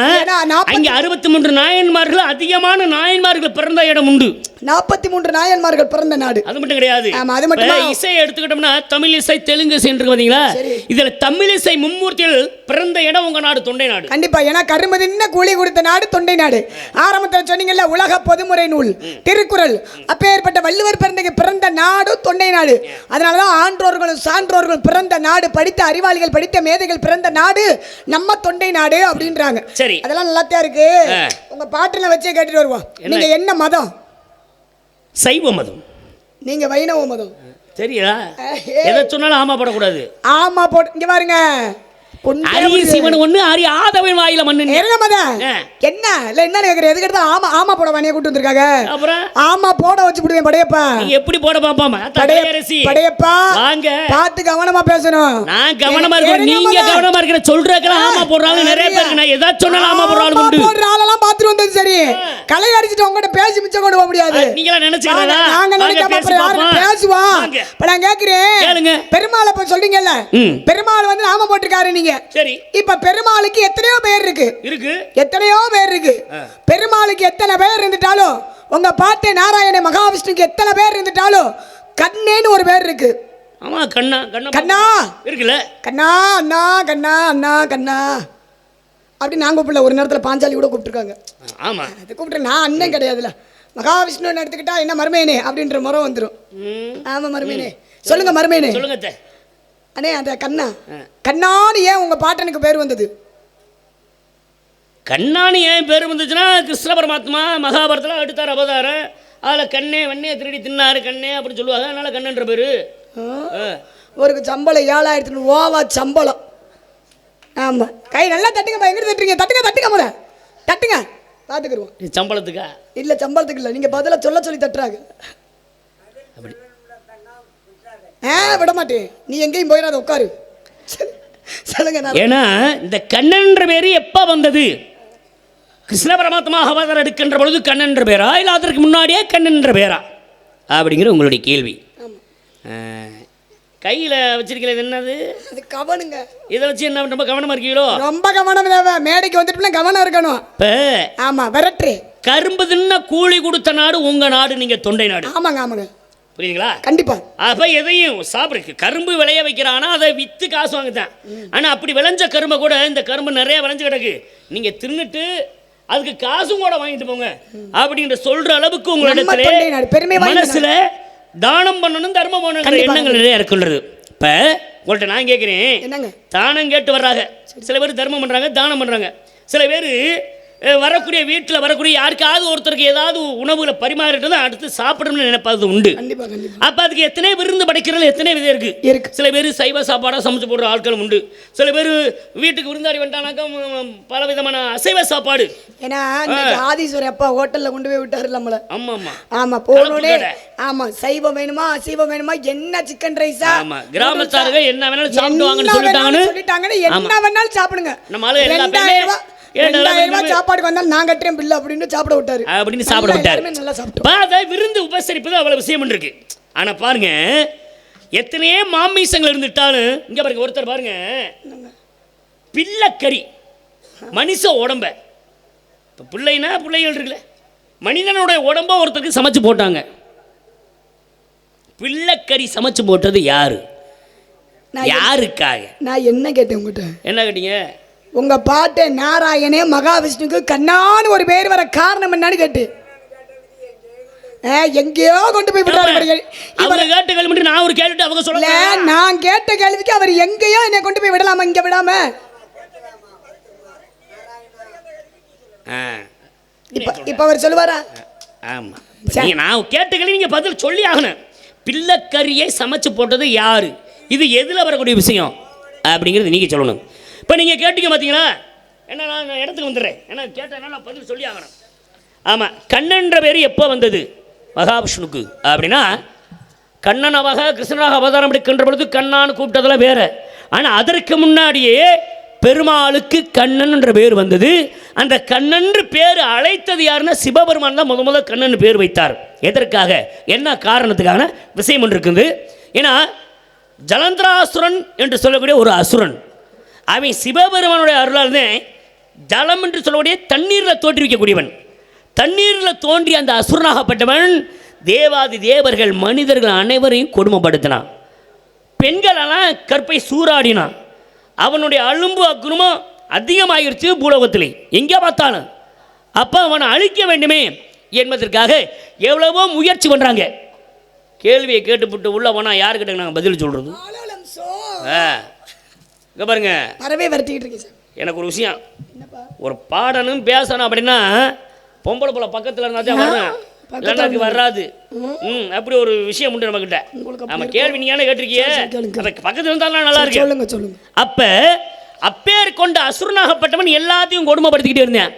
அங்க 63 நாயன்மார்கள், அதிகமான நாயன்மார்கள் பிறந்த இடம் உண்டு. 43 நாயன்மார்கள் பிறந்த நாடு. அது மட்டும் கிடையாது. அது மட்டும் இசை எடுத்துக்கிட்டோம்னா தமிழ் இசை, தெலுங்கு இசை இருக்கு பாத்தீங்களா? இதுல தமிழ் இசை மும்மூர்த்திகள் பிறந்த இடம் உங்க நாடு தொண்டை நாடு. கண்டிப்பா. ஏன்னா கருமதின்ன கூலி கொடுத்த நாடு தொண்டை நாடு. ஆரம்பத்தில் சொன்னீங்கல்ல, உலக பொதுமுறை நூல் திருக்குறள். அப்பேற்பட்ட வள்ளுவர் பிறந்த நாடு தொண்டை நாடு. அதனாலதான் ஆன்றோர்களும் சான்றோர்களும் பிறந்த நாடு, படித்த அறிவாளிகள் படித்த மேதைகள் பிறந்த நாடு நம்ம தொண்டை நாடு அப்படின்றாங்க. சரி, அதெல்லாம் நல்லாத்தான் இருக்கு. உங்க பாட்டுல வச்சே கேட்டுட்டு வருவோம். நீங்க என்ன மதம்? சைவ மதம். நீங்க வைணவ மதம். சரியா? எதை சொன்னாலும் ஆமா போடக்கூடாது. ஆமா போட்டு இங்க பாருங்க. அரிய சிவன் ஒண்ணு, அரிய ஆதவன் வாயில மண்ணு. என்ன இல்ல என்ன கேக்குறேன்? எதுக்கு எடுத்தா ஆமா ஆமா போட வாணிய கூட்டி வந்திருக்காங்க. அப்புறம் ஆமா போட வச்சு விடுவேன் படையப்பா. நீங்க எப்படி போட பாப்பாமா? படையப்பா வாங்க, பார்த்து கவனமா பேசணும். நான் கவனமா இருக்கேன், நீங்க கவனமா இருக்கற. சொல்றதுக்கு ஆமா போடுறாங்க நிறைய பேருக்கு. நான் ஏதா சொன்னாலும் ஆமா போடுறாங்க உண்டு. போடுறாளலாம் பாத்துட்டு வந்தது சரி. கலை அடிச்சிட்டு உங்ககிட்ட பேசி மிச்சம் கொண்டு போக முடியாது. நீங்க நினைச்சீங்களா? நாங்க நினைக்காம யாரும் பேசுவா. இப்ப நான் கேக்குறேன், பெருமாளை போய் சொல்றீங்கல்ல, பெருமாள் வந்து ஆமா போட்டுருக்காரு. நீங்க சரி, இப்ப பெருமாளுக்கு எத்தனையோ பேர் இருக்கு. எத்தனையோ பேர் இருக்கு. பெருமாளுக்கு எத்தனை பேர் இருந்துட்டாலும், உங்க பாட்டு நாராயண மகாவிஷ்ணுக்கு எத்தனை பேர் இருந்துட்டாலும் கண்ணேன்னு ஒரு பேர் இருக்கு. ஆமா, கண்ணா கண்ணா கண்ணா இருக்குல்ல. கண்ணா அண்ணா கண்ணா அண்ணா கண்ணா அப்படி நாங்க கூப்பிடல. ஒரு நேரத்தில் பாஞ்சாலி கூட கூப்பிட்டுருக்காங்க. ஆமா, அது கூப்பிட்டு நான் அண்ணன் கிடையாதுல. மகாவிஷ்ணு எடுத்துக்கிட்டா என்ன மருமேனே அப்படின்ற முறை வந்துடும். ஆமா மருமேனே. சொல்லுங்க மருமேனே. சொல்லுங்க அண்ணே. அந்த கண்ணா கண்ணான்னு ஏன் உங்க பாட்டனுக்கு பேர் வந்தது? கண்ணான்னு ஏன் பேர் வந்துச்சுன்னா, கிருஷ்ண பரமாத்மா மகாபாரதத்தில் எடுத்தார் அவதாரம். அதில் கண்ணே வண்ணே திருடி தின்னாரு கண்ணே அப்படின்னு சொல்லுவாங்க. அதனால கண்ணன்ற பேரு. ஒரு சம்பளம் 7000 ஓவா சம்பளம். ஆமா, கை நல்லா தட்டுங்க. எங்கிட்ட தட்டுறீங்க? தட்டுங்க தட்டுங்க முத தட்டுங்க, பார்த்துக்குருவோம். சம்பளத்துக்கா? இல்லை சம்பளத்துக்கு இல்லை, நீங்கள் பதிலாக சொல்ல சொல்லி தட்டுறாங்க. அப்படி விட மாட்டேன். நீ எங்கேயும் போயிடாத, உட்காரு. சொல்லுங்க. ஏன்னா இந்த கண்ணன்ற பேரு எப்போ வந்தது? கிருஷ்ண பரமாத்மா அவதாரம் எடுக்கின்ற பொழுது கண்ணன்ற பேரா, இல்லை அதற்கு முன்னாடியே கண்ணன்ற பேரா அப்படிங்கிற உங்களுடைய கேள்வி. கையில் வச்சிருக்கிறது என்னது? அது கவனுங்க. இதை வச்சு என்ன ரொம்ப கவனமாக இருக்கீங்களோ? ரொம்ப கவனம் தேவை. மேடைக்கு வந்துட்டு கவனம் இருக்கணும். இப்போ ஆமாம், விரட்டு. கரும்பு தின்ன கூலி கொடுத்த நாடு உங்கள் நாடு, நீங்கள் தொண்டை நாடு. ஆமாங்க ஆமாங்க, புரியுதுங்களா? கண்டிப்பா. அப்ப எதையும் சாப்பிடுறது, கரும்பு விளைய வைக்கிறானா அதை வித்து காசு வாங்குதான். ஆனா அப்படி விளைஞ்ச கரும்பை கூட, இந்த கரும்பு நிறைய விளைஞ்சு கிடக்கு, நீங்க தின்னுட்டு அதுக்கு காசும் கூட வாங்கிட்டு போங்க அப்படின்ற சொல்ற அளவுக்கு உங்களிடத்துல மனசுல தானம் பண்ணணும், தர்மம் பண்ணணும் எண்ணங்கள் நிறைய இருக்குன்றது. இப்ப உங்கள்கிட்ட நான் கேட்கிறேன், தானம் கேட்டு வர்றாங்க சில பேர், தர்மம் பண்றாங்க, தானம் பண்றாங்க சில பேர். வரக்கூடிய வீட்டில் வரக்கூடிய யாருக்காவது ஒருத்தருக்கு ஏதாவது உணவுகளை பரிமாறிட்டு தான் அடுத்து சாப்பிடணும்னு நினைப்பது உண்டு. அப்போ அதுக்கு எத்தனை விருந்து படைக்கிறது, எத்தனை விதம் இருக்கு. சில பேர் சைவ சாப்பாடாக சமைச்சு போடுற ஆட்கள் உண்டு. சில பேர் வீட்டுக்கு விருந்தாடி வந்துட்டானாக்கா பல விதமான அசைவ சாப்பாடு. ஏன்னா ஆதீஸ்வரி அப்பா ஹோட்டலில் கொண்டு போய் விட்டாரு நம்மள. ஆமா ஆமா ஆமா, போனோடே ஆமா சைவம் வேணுமா அசைவம் வேணுமா, என்ன சிக்கன் ரைஸா, ஆமா கிராமத்தார்கள் என்ன வேணாலும் சாப்பிடுவாங்கன்னு சொல்லிட்டாங்கன்னு என்ன வேணாலும் சாப்பிடுங்க. நம்ம 2000 ரூபாய் சாப்பாடு வந்தாலும் நான் கட்டுறேன் பில்லு அப்படின்னு சாப்பிட விட்டாரு. அப்படின்னு சாப்பிட விட்டாரு. நல்லா சாப்பிட்டு விருந்து உபசரிப்பு தான் அவ்வளவு விஷயம் இருக்கு. ஆனா பாருங்க, எத்தனையே மாமிசங்கள் இருந்துட்டாலும் இங்க பாருங்க, ஒருத்தர் பாருங்க, பிள்ளைக்கறி மனுஷ உடம்ப, இப்போ பிள்ளைனா பிள்ளைகள் இருக்குல்ல, மனிதனுடைய உடம்ப ஒருத்தருக்கு சமைச்சு போட்டாங்க. பிள்ளைக்கறி சமைச்சு போட்டது யாரு? யாருக்காக? நான் என்ன கேட்டேன் உங்ககிட்ட? என்ன கேட்டீங்க? உங்க பாட்டு நாராயணே மகாவிஷ்ணுக்கு கண்ணான்னு ஒரு பேர் வர காரணம் என்னன்னு கேட்டு எங்கேயோ கொண்டு போய் விட்டாரு. கேட்ட கேள்வி நான் ஒரு கேள்வி அவங்க சொல்லல. நான் கேட்ட கேள்விக்கு அவர் எங்கேயோ என்னை கொண்டு போய் விடலாமா, இங்க விடாம. இப்ப அவர் சொல்லுவாரா? ஆமா, நான் கேட்ட கேள்வி நீங்க பதில் சொல்லி ஆகணும். பிள்ளைக்கறியை சமைச்சு போட்டது யாரு? இது எதுல வரக்கூடிய விஷயம் அப்படிங்கிறது நீங்க சொல்லணும். இப்போ நீங்கள் கேட்டீங்க பார்த்தீங்களா? என்ன நான் இடத்துக்கு வந்துடுறேன். ஏன்னா கேட்டேன்னா நான் பதில் சொல்லி ஆகணும். ஆமாம், கண்ணன்ற பேர் எப்போ வந்தது மகாவிஷ்ணுக்கு அப்படின்னா, கண்ணனாக கிருஷ்ணனாக அவதாரம் எடுக்கின்ற பொழுது கண்ணான்னு கூப்பிட்டதெல்லாம் வேற. ஆனால் அதற்கு முன்னாடியே பெருமாளுக்கு கண்ணன் என்ற பேர் வந்தது. அந்த கண்ணன்று பேர் அழைத்தது யாருன்னா சிவபெருமான் தான் முதல் கண்ணன் பேர் வைத்தார். எதற்காக, என்ன காரணத்துக்கான விஷயம் ஒன்று இருக்குது. ஏன்னா ஜலந்திராசுரன் என்று சொல்லக்கூடிய ஒரு அசுரன், அவன் சிவபெருமானுடைய அருளால் தான் ஜலம் என்று சொல்லக்கூடிய தண்ணீரில் தோற்றுவிக்கக்கூடியவன். தண்ணீரில் தோன்றி அந்த அசுரனாகப்பட்டவன் தேவாதி தேவர்கள் மனிதர்கள் அனைவரையும் கொடுமைப்படுத்தினான். பெண்களெல்லாம் கற்பை சூறாடினான். அவனுடைய அலும்பு அக்குருமம் அதிகமாகிருச்சு பூலோகத்திலே எங்கே பார்த்தாலும். அப்போ அவனை அழிக்க வேண்டுமே என்பதற்காக எவ்வளவோ முயற்சி பண்ணுறாங்க. கேள்வியை கேட்டுப்பட்டு உள்ள போனால் யாருக்கிட்ட நாங்கள் பதில் சொல்கிறது? இங்கே பாருங்க, பறவை வரட்டிக்கிட்டு இருக்கேன் சார். எனக்கு ஒரு விஷயம், ஒரு பாடணும் பேசணும் அப்படின்னா பொம்பளை போல பக்கத்தில் இருந்தால் தான் வரும், இல்லைன்னா வராது. அப்படி ஒரு விஷயம் உண்டு நம்மகிட்ட. நம்ம கேள்வி நீங்க கேட்டிருக்கீங்க, பக்கத்துல இருந்தாலும் நல்லா இருக்கு. சொல்லுங்க சொல்லுங்க. அப்ப அப்பேர் கொண்ட அசுரனாகப்பட்டவன் எல்லாத்தையும் கொடுமைப்படுத்திக்கிட்டே இருந்தேன்.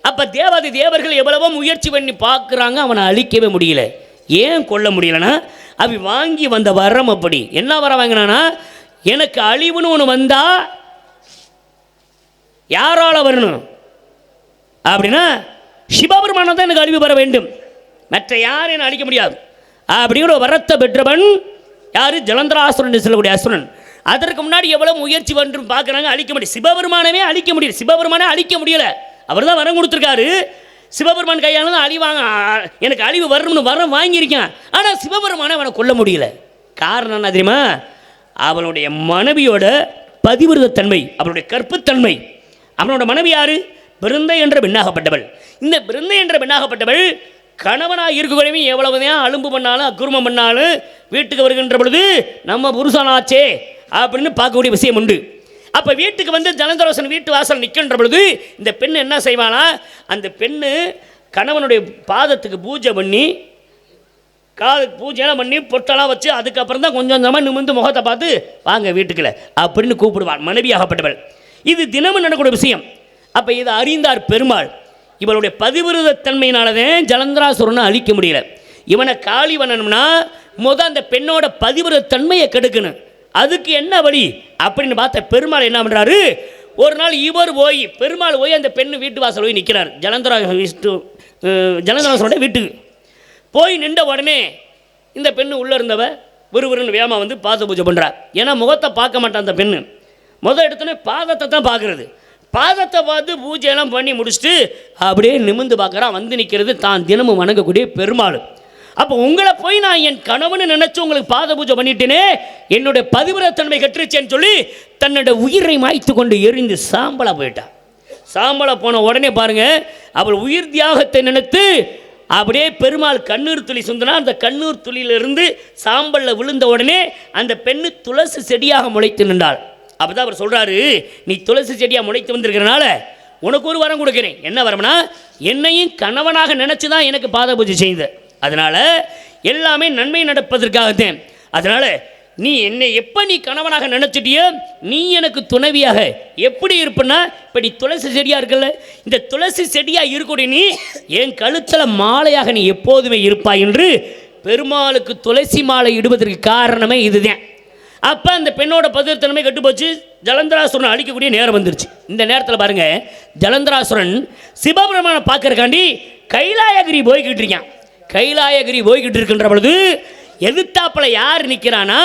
அப்ப தேவாதி தேவர்கள் எவ்வளவோ முயற்சி பண்ணி பார்க்குறாங்க, அவனை அழிக்கவே முடியல. ஏன் கொல்ல முடியலன்னா அவ வாங்கி வந்த வரம் அப்படி. என்ன வரம் வாங்கினானா, எனக்கு அழிவுன்னு ஒன்று வந்தா யாரால வரணும் அப்படின்னா சிவபெருமானம் தான் எனக்கு அழிவு வர வேண்டும், மற்ற யாரும் என்னை அழிக்க முடியாது அப்படிங்கிற வரத்தை பெற்றவன் யாரு? ஜலந்தராசுரன் சொல்லக்கூடிய அசுரன். அதற்கு முன்னாடி எவ்வளவு முயற்சி பண்ணி பார்க்குறாங்க, அழிக்க முடியும். சிவபெருமானமே அழிக்க முடியல. சிவபெருமானே அழிக்க முடியல. அவர் தான் வரம் கொடுத்துருக்காரு. சிவபெருமான் கையால் தான் அழிவாங்க, எனக்கு அழிவு வரணும்னு வரம் வாங்கியிருக்கேன். ஆனால் சிவபெருமானை அவனை கொல்ல முடியல. காரணம் என்ன தெரியுமா? அவனுடைய மனைவியோட பதிவிரதத்தன்மை, அவனுடைய கற்புத்தன்மை. அவனோட மனைவி யாரு? பிருந்தை என்ற பெண்ணாகப்பட்டவள். இந்த பிருந்தை என்ற பெண்ணாகப்பட்டவள் கணவனாக இருக்கக்கூடிய எவ்வளவுதான் அலும்பு பண்ணாலும் அக்குருமம் பண்ணாலும் வீட்டுக்கு வருகின்ற பொழுது நம்ம புருஷனாச்சே அப்படின்னு பார்க்கக்கூடிய விஷயம் உண்டு. அப்போ வீட்டுக்கு வந்து ஜலந்தரோசன் வீட்டு வாசல் நிற்கின்ற பொழுது இந்த பெண் என்ன செய்வானா, அந்த பெண்ணு கணவனுடைய பாதத்துக்கு பூஜை பண்ணி பூஜையெல்லாம் பண்ணி பொட்டெல்லாம் வச்சு அதுக்கப்புறம் தான் கொஞ்சம் கொஞ்சமாக நிமிர்ந்து முகத்தை பார்த்து வாங்க வீட்டுக்குள்ள அப்படின்னு கூப்பிடுவாள் மனைவியாகப்பட்டவள். இது தினமும் நடக்கூடிய விஷயம். அப்போ இதை அறிந்தார் பெருமாள். இவளுடைய பதிவிரதத்தன்மையினாலதான் ஜலந்தராசுரனை அழிக்க முடியல. இவனை காலி பண்ணணும்னா அந்த பெண்ணோட பதிவிரதத்தன்மையை கெடுக்கணும். அதுக்கு என்ன வழி அப்படின்னு பார்த்த பெருமாள் என்ன பண்ணுறாரு, ஒரு நாள் இவர் போய் பெருமாள் போய் அந்த பெண்ணு வீட்டு வாசல் போய் நிற்கிறார். ஜலந்தராசுரோட வீட்டுக்கு போய் நின்ற உடனே இந்த பெண்ணு உள்ளே இருந்தவ விறுவிறுன்னு வேகமாக வந்து பாத பூஜை பண்ணுறார். ஏன்னா முகத்தை பார்க்க மாட்டான் அந்த பெண்ணு. எடுத்தோடனே பாதத்தை தான் பார்க்குறது. பாதத்தை பார்த்து பூஜையெல்லாம் பண்ணி முடிச்சுட்டு அப்படியே நிமிர்ந்து பார்க்குறான். வந்து நிற்கிறது தான் தினமும் வணங்கக்கூடிய பெருமாள். அப்போ உங்களை போய் நான் என் கணவனை நினைச்சு உங்களுக்கு பாத பூஜை பண்ணிட்டேனே, என்னுடைய பதிவிரத்தன்மை கற்றுச்சேன்னு சொல்லி தன்னோட உயிரை மாய்த்து கொண்டு எரிந்து சாம்பலா போயிட்டான். சாம்பலா போன உடனே பாருங்க, அவள் உயிர் தியாகத்தை நினைத்து அப்படியே பெருமாள் கண்ணீர் துளி சுந்தனா. அந்த கண்ணீர் துளியிலிருந்து சாம்பலில் விழுந்த உடனே அந்த பெண்ணு துளசி செடியாக முளைத்து நின்றாள். அப்போதான் அவர் சொல்கிறாரு, நீ துளசி செடியாக முளைத்து வந்திருக்கிறனால உனக்கு ஒரு வரம் கொடுக்குறேன். என்ன வரம்னா, என்னையும் கணவனாக நினச்சி தான் எனக்கு பாத பூஜை செய்த, அதனால் எல்லாமே நன்மை நடப்பதற்காகத்தேன். அதனால் நீ என்னை எப்போ நீ கணவனாக நினச்சிட்டியோ நீ எனக்கு துணைவியாக எப்படி இருப்பனா, இப்போ நீ துளசி செடியாக இருக்கல, இந்த துளசி செடியாக இருக்கக்கூடிய நீ என் கழுத்தில் மாலையாக நீ எப்போதுமே இருப்பாய் என்று பெருமாளுக்கு துளசி மாலை இடுவதற்கு காரணமே இதுதான். அப்போ அந்த பெண்ணோட பதிர்த்தனமே கெட்டு போச்சு. ஜலந்தராசுரன் அழிக்கக்கூடிய நேரம் வந்துருச்சு. இந்த நேரத்தில் பாருங்க, ஜலந்தராசுரன் சிவபெருமானை பார்க்கறக்காண்டி கைலாயகிரி போய்கிட்டு இருக்கான். கைலாயகிரி போய்கிட்டு இருக்கின்ற பொழுது எதிர்த்தாப்பில் யார் நிற்கிறானா,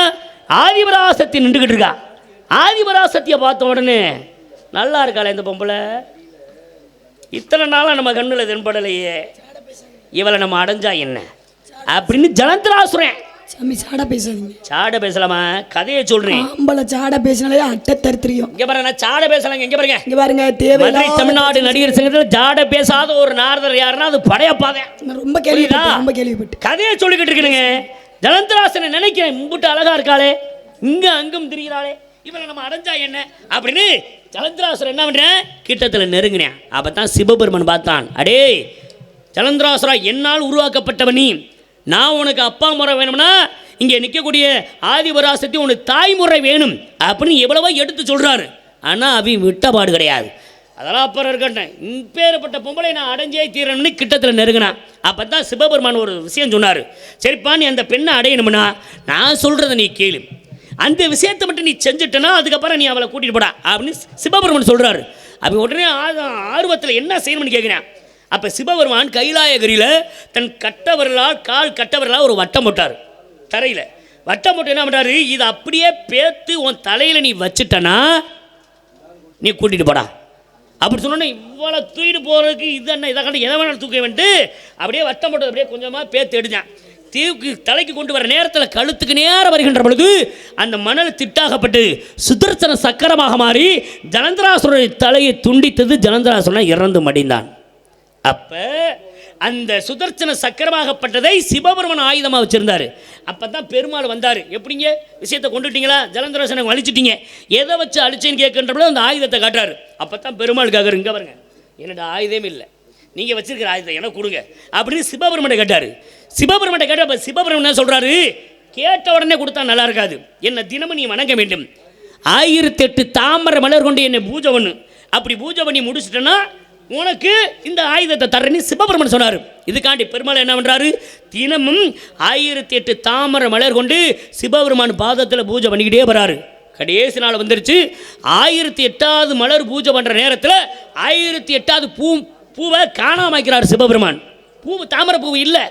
ஆதிபராசக்தி நின்றுக்கிட்டு இருக்கா. ஆதிபராசக்தியை பார்த்த உடனே நல்லா இருக்காளே இந்த பொம்பளை, இத்தனை நாளாக நம்ம கண்ணில் தென்படலையே, இவளை நம்ம அடைஞ்சா என்ன அப்படின்னு ஜலந்தராசுரன். சாமி சாடா பேசாதீங்க. சாட பேசலாமா? கதையை சொல்றேன். ஆம்பளை சாட பேசினாலே அட்டை தருத்திரியும். இங்க பாருங்க, நான் சாட பேசலாங்க. இங்க பாருங்க, இங்க பாருங்க, தேவை தமிழ்நாடு நடிகர் சங்கத்தில் சாட பேசாத ஒரு நாரதர் யாருன்னா அது படையப்பாதேன். ரொம்ப கேள்விப்பட்டு கதையை சொல்லிக்கிட்டு இருக்கணுங்க. ஜலந்தராசனை நினைக்கிறேன், மும்பிட்டு அழகா இருக்காளே, இங்க அங்கும் திரிகிறாளே, இவனை நம்ம அடைஞ்சா என்ன அப்படின்னு ஜலந்தராசுரன் என்ன பண்றேன், கிட்டத்தில் நெருங்கினேன். அப்பதான் சிவபெருமன் பார்த்தான், அடே ஜலந்தராசுரா, என்னால் உருவாக்கப்பட்டவன் நீ, நான் உனக்கு அப்பா முறை வேணும்னா இங்கே நிற்கக்கூடிய ஆதிபராசக்தி உனக்கு தாய்முறை வேணும் அப்படின்னு எவ்வளவோ எடுத்து சொல்கிறாரு. ஆனால் அவன் விட்டபாடு கிடையாது. அதெல்லாம் அப்புறம் இருக்கட்டேன், இப்பேற்பட்ட பொம்பளை நான் அடைஞ்சே தீரணும்னு கிட்டத்தில் நெருங்கினான். அப்போ தான் சிவபெருமான் ஒரு விஷயம் சொன்னார், சரிப்பா நீ அந்த பெண்ணை அடையணும்னா நான் சொல்கிறத நீ கேளு, அந்த விஷயத்தை மட்டும் நீ செஞ்சுட்டனா அதுக்கப்புறம் நீ அவளை கூட்டிகிட்டு போடா அப்படின்னு சிவபெருமான் சொல்கிறாரு. அப்போ உடனே ஆர்வத்தில் என்ன செய்யணும்னு கேட்குறேன். அப்போ சிவபெருமான் கைலாயகிரியில் தன் கட்டவர்களால் கால் கட்டவர்களால் ஒரு வட்டம் போட்டார். தரையில் வட்டம் போட்டு என்ன பண்ணுறாரு, இதை அப்படியே பேத்து உன் தலையில் நீ வச்சுட்டனா நீ கூட்டிகிட்டு போடா அப்படி சொன்னோன்னே, இவ்வளோ தூக்கிட்டு போகிறதுக்கு இது என்ன, இதை கண்டு எதை வேணாலும் தூக்க வேண்டு அப்படியே வட்டம் போட்டது அப்படியே கொஞ்சமாக பேத்து எடுத்தான். தீவுக்கு தலைக்கு கொண்டு வர நேரத்தில் கழுத்துக்கு நேரம் வருகின்ற பொழுது அந்த மணல் திட்டாகப்பட்டு சுதர்சன சக்கரமாக மாறி ஜலந்தராசுரனுடைய தலையை துண்டித்தது. ஜலந்தராசுரனை இறந்து மடிந்தான். அப்போ அந்த சுதர்சன சக்கரமாகப்பட்டதை சிவபெருமன் ஆயுதமாக வச்சுருந்தார். அப்போ தான் பெருமாள் வந்தார். எப்படிங்க விஷயத்தை கொண்டுட்டீங்களா, ஜலந்தராசனை அழிச்சிட்டீங்க, எதை வச்சு அழிச்சேன்னு கேட்கின்றப்போ அந்த ஆயுதத்தை காட்டுறாரு. அப்போ தான் பெருமாள் கேட்குறாரு, இங்கே பாருங்க என்னோட ஆயுதமே இல்லை, நீங்கள் வச்சிருக்கிற ஆயுதத்தை எனக்கு கொடுங்க அப்படின்னு சிவபெருமனை கேட்டார். சிவபெருமனை கேட்ட சிவபெருமன் என்ன சொல்கிறாரு, கேட்ட உடனே கொடுத்தா நல்லா இருக்காது, என்னை தினமும் நீ வணங்க வேண்டும், 1008 தாமரை மலர் கொண்டு என்னை பூஜை பண்ணு, அப்படி பூஜை பண்ணி முடிச்சிட்டேன்னா உனக்கு இந்த ஆயுதத்தை தர்றேன்னு சிவபெருமன் சொன்னார். இதுக்காண்டி பெருமாள் என்ன பண்ணுறாரு, தினமும் 1008 தாமரை மலர் கொண்டு சிவபெருமான் பாதத்தில் பூஜை பண்ணிக்கிட்டே வராரு. கடைசி நாள் வந்துருச்சு. 1008வது மலர் பூஜை பண்ணுற நேரத்தில் 1008வது பூவை காணாம வைக்கிறார் சிவபெருமான். தாமரை பூ இல்லை.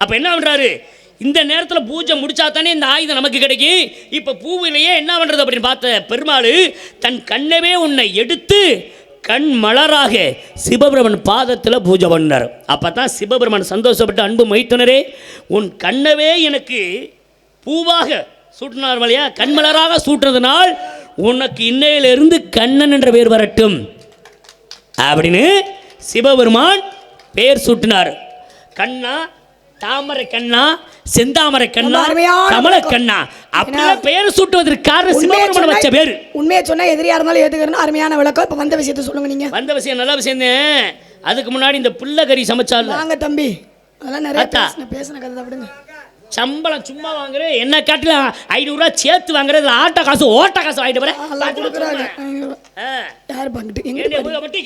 அப்போ என்ன பண்ணுறாரு, இந்த நேரத்தில் பூஜை முடிச்சா தானே இந்த ஆயுதம் நமக்கு கிடைக்கும், இப்போ பூவிலேயே என்ன பண்ணுறது அப்படின்னு பார்த்த பெருமாள் தன் கண்ணவே உன்னை எடுத்து கண் மலராக சிவபெருமன் பாதத்தில் பூஜை பண்ணார். அப்போ தான் சிவபெருமன் சந்தோஷப்பட்டு, அன்பு மைத்துனரே உன் கண்ணவே எனக்கு பூவாக சூட்டினார் வழியா, கண்மலராக சூட்டுறதுனால் உனக்கு இன்னையிலிருந்து கண்ணன் என்ற பேர் வரட்டும் அப்படின்னு சிவபெருமான் பேர் சூட்டினார். கண்ணா, தாமரை கண்ணா, செந்தாமரை கண்ணா, கமல கண்ணா அப்படிலாம் பேர் சூட்டுவதற்கு காரணம் சிவபெருமான் வச்ச பேர். உண்மையை சொன்னா எதிரியா இருந்தாலும் ஏத்துக்கணும். அருமையான விளக்கம். இப்ப வந்த விஷயத்தை சொல்லுங்க. நீங்க வந்த விஷயம் நல்ல விஷயம். அதுக்கு முன்னாடி இந்த புள்ள கறி சமைச்சால வாங்க தம்பி, அதெல்லாம் நிறைய பேசின கதை விடுங்க. சம்பளம் சும்மா வாங்குற என்ன காட்டில 500 ரூபா சேர்த்து வாங்குறது, ஆட்ட காசு ஓட்ட காசு வாங்கிட்டு போறேன்.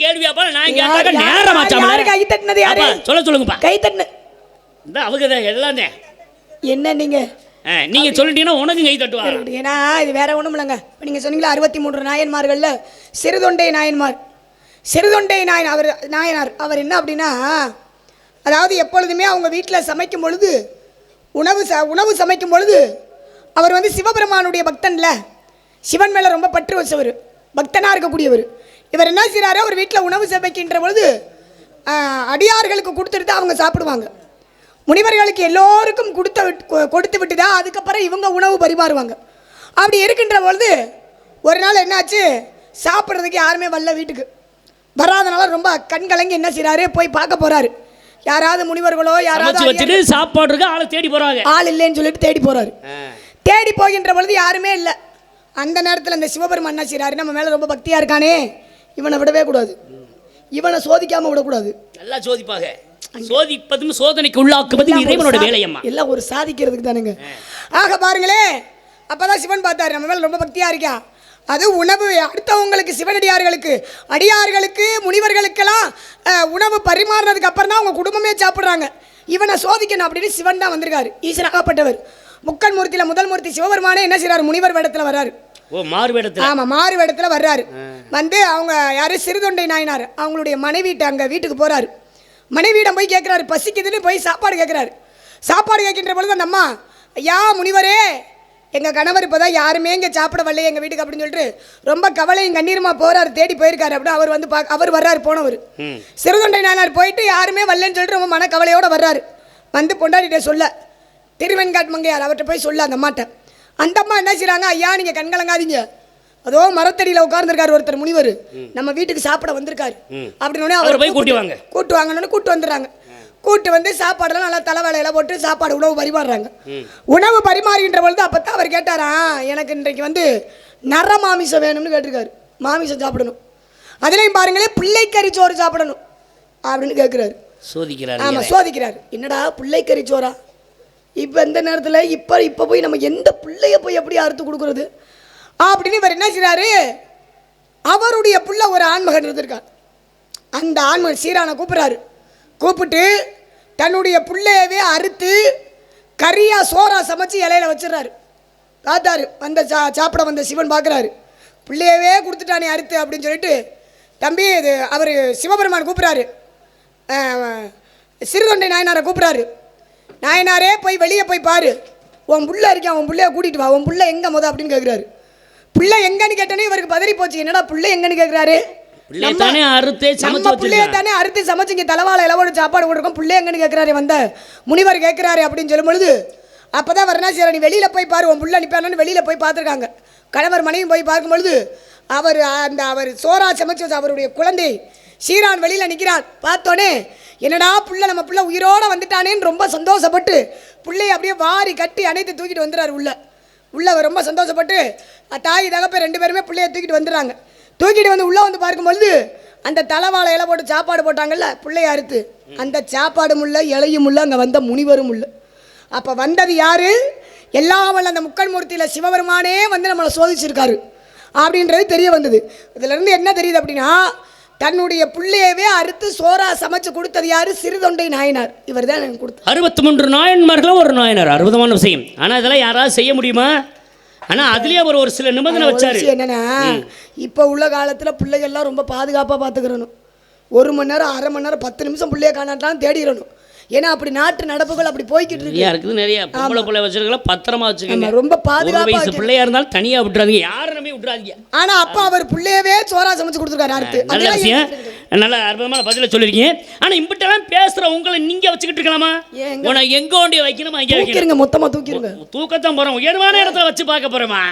கேள்வியாப்பா நான் கேட்டாக்க நேரம் கை தட்டினது யாரு சொல்லுங்கப்பா. கை தட்டின இந்த அவங்க எல்லாம் என்ன நீங்க சொல்லிட்டீங்கன்னா உனக்கு கை தட்டுவாங்க. ஏன்னா இது வேற ஒண்ணும் இல்லைங்க. இப்போ நீங்க சொன்னீங்களா 63 நாயன்மார்கள்ல சிறுதொண்டை நாயன்மார், சிறுதொண்டை நாயனார் அவர் என்ன அப்படின்னா, அதாவது எப்பொழுதுமே அவங்க வீட்டில் சமைக்கும் பொழுது உணவு சமைக்கும் பொழுது அவர் வந்து சிவபெருமானுடைய பக்தன்ல, சிவன் மேலே ரொம்ப பற்று வச்சவர், பக்தனாக இருக்கக்கூடியவர். இவர் என்ன செய்கிறாரு, அவர் வீட்டில் உணவு சமைக்கின்ற பொழுது அடியார்களுக்கு கொடுத்துட்டு அவங்க சாப்பிடுவாங்க. முனிவர்களுக்கு எல்லோருக்கும் கொடுத்து விட்டு தான் அதுக்கப்புறம் இவங்க உணவு பரிமாறுவாங்க. அப்படி இருக்கின்ற பொழுது ஒரு நாள் என்னாச்சு, சாப்பிட்றதுக்கு யாருமே வரல, வீட்டுக்கு வராதனால ரொம்ப கண் கலங்கி என்ன செய்கிறாரு, போய் பார்க்க போகிறாரு. யாராவது முனிவர்களோ யாராவது வச்சுட்டு சாப்பாடுறதுக்கு ஆளை தேடி போகிறாங்க. ஆள் இல்லைன்னு சொல்லிட்டு தேடி போகிறாரு. தேடி போகின்ற பொழுது யாருமே இல்லை. அந்த நேரத்தில் அந்த சிவபெருமான் என்ன செய்கிறாரு, நம்ம மேலே ரொம்ப பக்தியாக இருக்கானே, இவனை விடவே கூடாது, இவனை சோதிக்காமல் விடக்கூடாது. நல்லா சோதிப்பாங்க. சோதிப்பதும் சோதனைக்கு உள்ளாக்குவதும் இறைவனோட வேலையம்மா. எல்லாம் ஒரு சாதிக்கிறதுக்கு தானுங்க. ஆக பாருங்களே, அப்பதான் சிவன் பார்த்தாரு, நம்ம மேல ரொம்ப பக்தியா இருக்கா. அது உணவு அடுத்தவங்களுக்கு, சிவனடியார்களுக்கு, அடியார்களுக்கு, முனிவர்களுக்கெல்லாம் உணவு பரிமாறினதுக்கு அப்புறம் தான் அவங்க குடும்பமே சாப்பிட்றாங்க. இவனை சோதிக்கணும் அப்படின்னு சிவன் தான் வந்திருக்காரு. ஈஸ்வராகப்பட்டவர் முக்கன் மூர்த்தியில முதல் மூர்த்தி சிவபெருமானே என்ன செய்யறாரு, முனிவர் வேடத்தில் வர்றாரு. ஆமா, மாறு வேடத்தில் வர்றாரு. வந்து அவங்க யாரு, சிறுதொண்டை நாயனார் அவங்களுடைய மனைவிட்ட அங்க வீட்டுக்கு போறாரு. மனைவியிடம் போய் கேட்குறாரு, பசிக்குதுன்னு போய் சாப்பாடு கேட்குறாரு. சாப்பாடு கேட்கின்ற பொழுது அந்த அம்மா, ஐயா முனிவரே, எங்கள் கணவர் இப்போ தான் யாருமே இங்கே சாப்பிட வரலையே எங்கள் வீட்டுக்கு அப்படின்னு சொல்லிட்டு ரொம்ப கவலையும் கண்ணீருமா போகிறாரு, தேடி போயிருக்காரு. அப்படின்னு அவர் வந்து அவர் வர்றாரு, போனவர் சிறுதொண்டை நாயனார் போயிட்டு யாருமே வரலன்னு சொல்லிட்டு ரொம்ப மனக்கவலையோடு வர்றாரு. வந்து பொண்டாட்டிகிட்ட சொல்ல, திருவெண்காட் மங்கையார் அவர்கிட்ட போய் சொல்ல அந்த அம்மாட்ட. அந்த அம்மா என்ன செய்கிறாங்க, ஐயா நீங்கள் கண்கலங்காதீங்க, அதோ மரத்தடியில் உட்கார்ந்துருக்காரு ஒருத்தர் முனிவர், நம்ம வீட்டுக்கு சாப்பிட வந்திருக்காரு அப்படின்னு அவர் போய் கூட்டு வாங்கன்னு கூட்டு வந்துடுறாங்க. கூட்டு வந்து சாப்பாடெல்லாம் நல்லா தலைவேலையெல்லாம் போட்டு சாப்பாடு உணவு பரிமாறுறாங்க. உணவு பரிமாறுகின்ற பொழுது அப்போத்தான் அவர் கேட்டாரா, எனக்கு இன்றைக்கு வந்து நர மாமிசம் வேணும்னு கேட்டிருக்காரு. மாமிசம் சாப்பிடணும், அதுலேயும் பாருங்களே பிள்ளைக்கறி சோறு சாப்பிடணும் அப்படின்னு கேட்குறாரு. சோதிக்கிறார். ஆமாம், சோதிக்கிறார். என்னடா பிள்ளைக்கறி சோறா, இப்போ இந்த நேரத்தில் இப்போ போய் நம்ம எந்த பிள்ளைய போய் எப்படி அறுத்து கொடுக்குறது அப்படின்னு இவர் என்ன செய்கிறாரு, அவருடைய புள்ள ஒரு ஆண்மகன் இருந்திருக்கார். அந்த ஆண்மகன் சீரானை கூப்பிட்றாரு. கூப்பிட்டு தன்னுடைய பிள்ளையவே அறுத்து கறியா சோறா சமைச்சு இலையில வச்சிடறாரு. பார்த்தாரு, வந்த சாப்பிட வந்த சிவன் பார்க்குறாரு, பிள்ளையவே கொடுத்துட்டானே அறுத்து அப்படின்னு சொல்லிட்டு, தம்பி இது அவர் சிவபெருமான் கூப்பிட்றாரு, சிறுதொண்டை நாயனாரை கூப்பிட்றாரு. நாயனாரே போய் வெளியே போய் பாரு, உன் புள்ள இருக்கேன், உன் பிள்ளைய கூட்டிகிட்டு வா, உன் பிள்ளை எங்கே மொதல் அப்படின்னு கேட்குறாரு. பிள்ளை எங்கன்னு கேட்டோன்னே இவருக்கு பதறி போச்சு. என்னடா பிள்ளை எங்கன்னு கேட்குறாரு, பிள்ளைய தானே அறுத்து சமைச்சு இங்கே தலைவாழை இலவோடு சாப்பாடு கொடுக்கும், பிள்ளை எங்கன்னு கேட்குறாரு, வந்த முனிவர் கேட்குறாரு அப்படின்னு சொல்லும் பொழுது அப்போதான் வரனா சரி நீ வெளியில் போய் பாரு, உன் புள்ள நிற்பானு வெளியில் போய் பார்த்துருக்காங்க. கணவர் மனைவி போய் பார்க்கும்பொழுது அவர் சோறா சமைச்சு வச்சு அவருடைய குழந்தை சீரான் வெளியில் நிற்கிறார். பார்த்தோன்னே என்னடா புள்ள, நம்ம புள்ள உயிரோடு வந்துட்டானேன்னு ரொம்ப சந்தோஷப்பட்டு பிள்ளையை அப்படியே வாரி கட்டி அணைத்து தூக்கிட்டு வந்துடுறாரு. உள்ள ரொம்ப சந்தோஷப்பட்டு தாய் தகப்ப 2 பேருமே பிள்ளையை தூக்கிட்டு வந்துடுறாங்க. தூக்கிட்டு வந்து உள்ளே வந்து பார்க்கும்பொழுது அந்த தலைவாழை இலை போட்டு சாப்பாடு போட்டாங்கல்ல பிள்ளைய அறுத்து அந்த சாப்பாடும் உள்ள இலையும் உள்ள அங்கே வந்த முனிவரும் உள்ள அப்போ வந்தது யாரு எல்லாம் அந்த முக்கன்மூர்த்தியில் சிவபெருமானே வந்து நம்மளை சோதிச்சிருக்காரு அப்படின்றது தெரிய வந்தது. இதிலிருந்து என்ன தெரியுது அப்படின்னா தன்னுடைய பிள்ளையவே அறுத்து சோறா சமைச்சு கொடுத்தது யாரு சிறுதொண்டை நாயனார். இவர் தான் எனக்கு கொடுத்தார். 63 நாயன்மார்களும் ஒரு நாயனார். அற்புதமான விஷயம். ஆனால் இதெல்லாம் யாராவது செய்ய முடியுமா? ஆனால் அதுலேயே அவர் ஒரு சில நிபந்தனை வச்சாரு. என்னன்னா இப்போ உள்ள காலத்தில் பிள்ளைகள்லாம் ரொம்ப பாதுகாப்பாக பார்த்துக்கிறணும். 1 மணி நேரம் 1/2 மணி நேரம் 10 நிமிஷம் பிள்ளைய காணாட்டாலும் தேடிடணும். ஏன்னா அப்படி நாட்டு நடப்புகள் அப்படி போய்கிட்டு இருக்குது. நிறைய பொம்பளை பிள்ளை வச்சிருக்கலாம், பத்திரமா வச்சுக்கோங்க. ரொம்ப பாதுகாப்பு பிள்ளையா இருந்தாலும் தனியா விட்டுறாதீங்க, யாரும் நம்பி விட்டுறாதீங்க. ஆனா அப்பா அவர் பிள்ளையவே சோறா சமைச்சு கொடுத்துருக்காரு அடுத்து. நல்ல விஷயம், நல்ல அற்புதமான பதில சொல்லிருக்கீங்க. ஆனா இம்பிட்டெல்லாம் பேசுற உங்களை நீங்க வச்சுக்கிட்டு இருக்கலாமா? உனக்கு எங்க கொண்டு வைக்கணுமா அங்கே வைக்கிறீங்க, மொத்தமா தூக்கிடுங்க. தூக்கத்தான் போறோம், உயர்வான இடத்துல வச்சு பார்க்க போறோமா?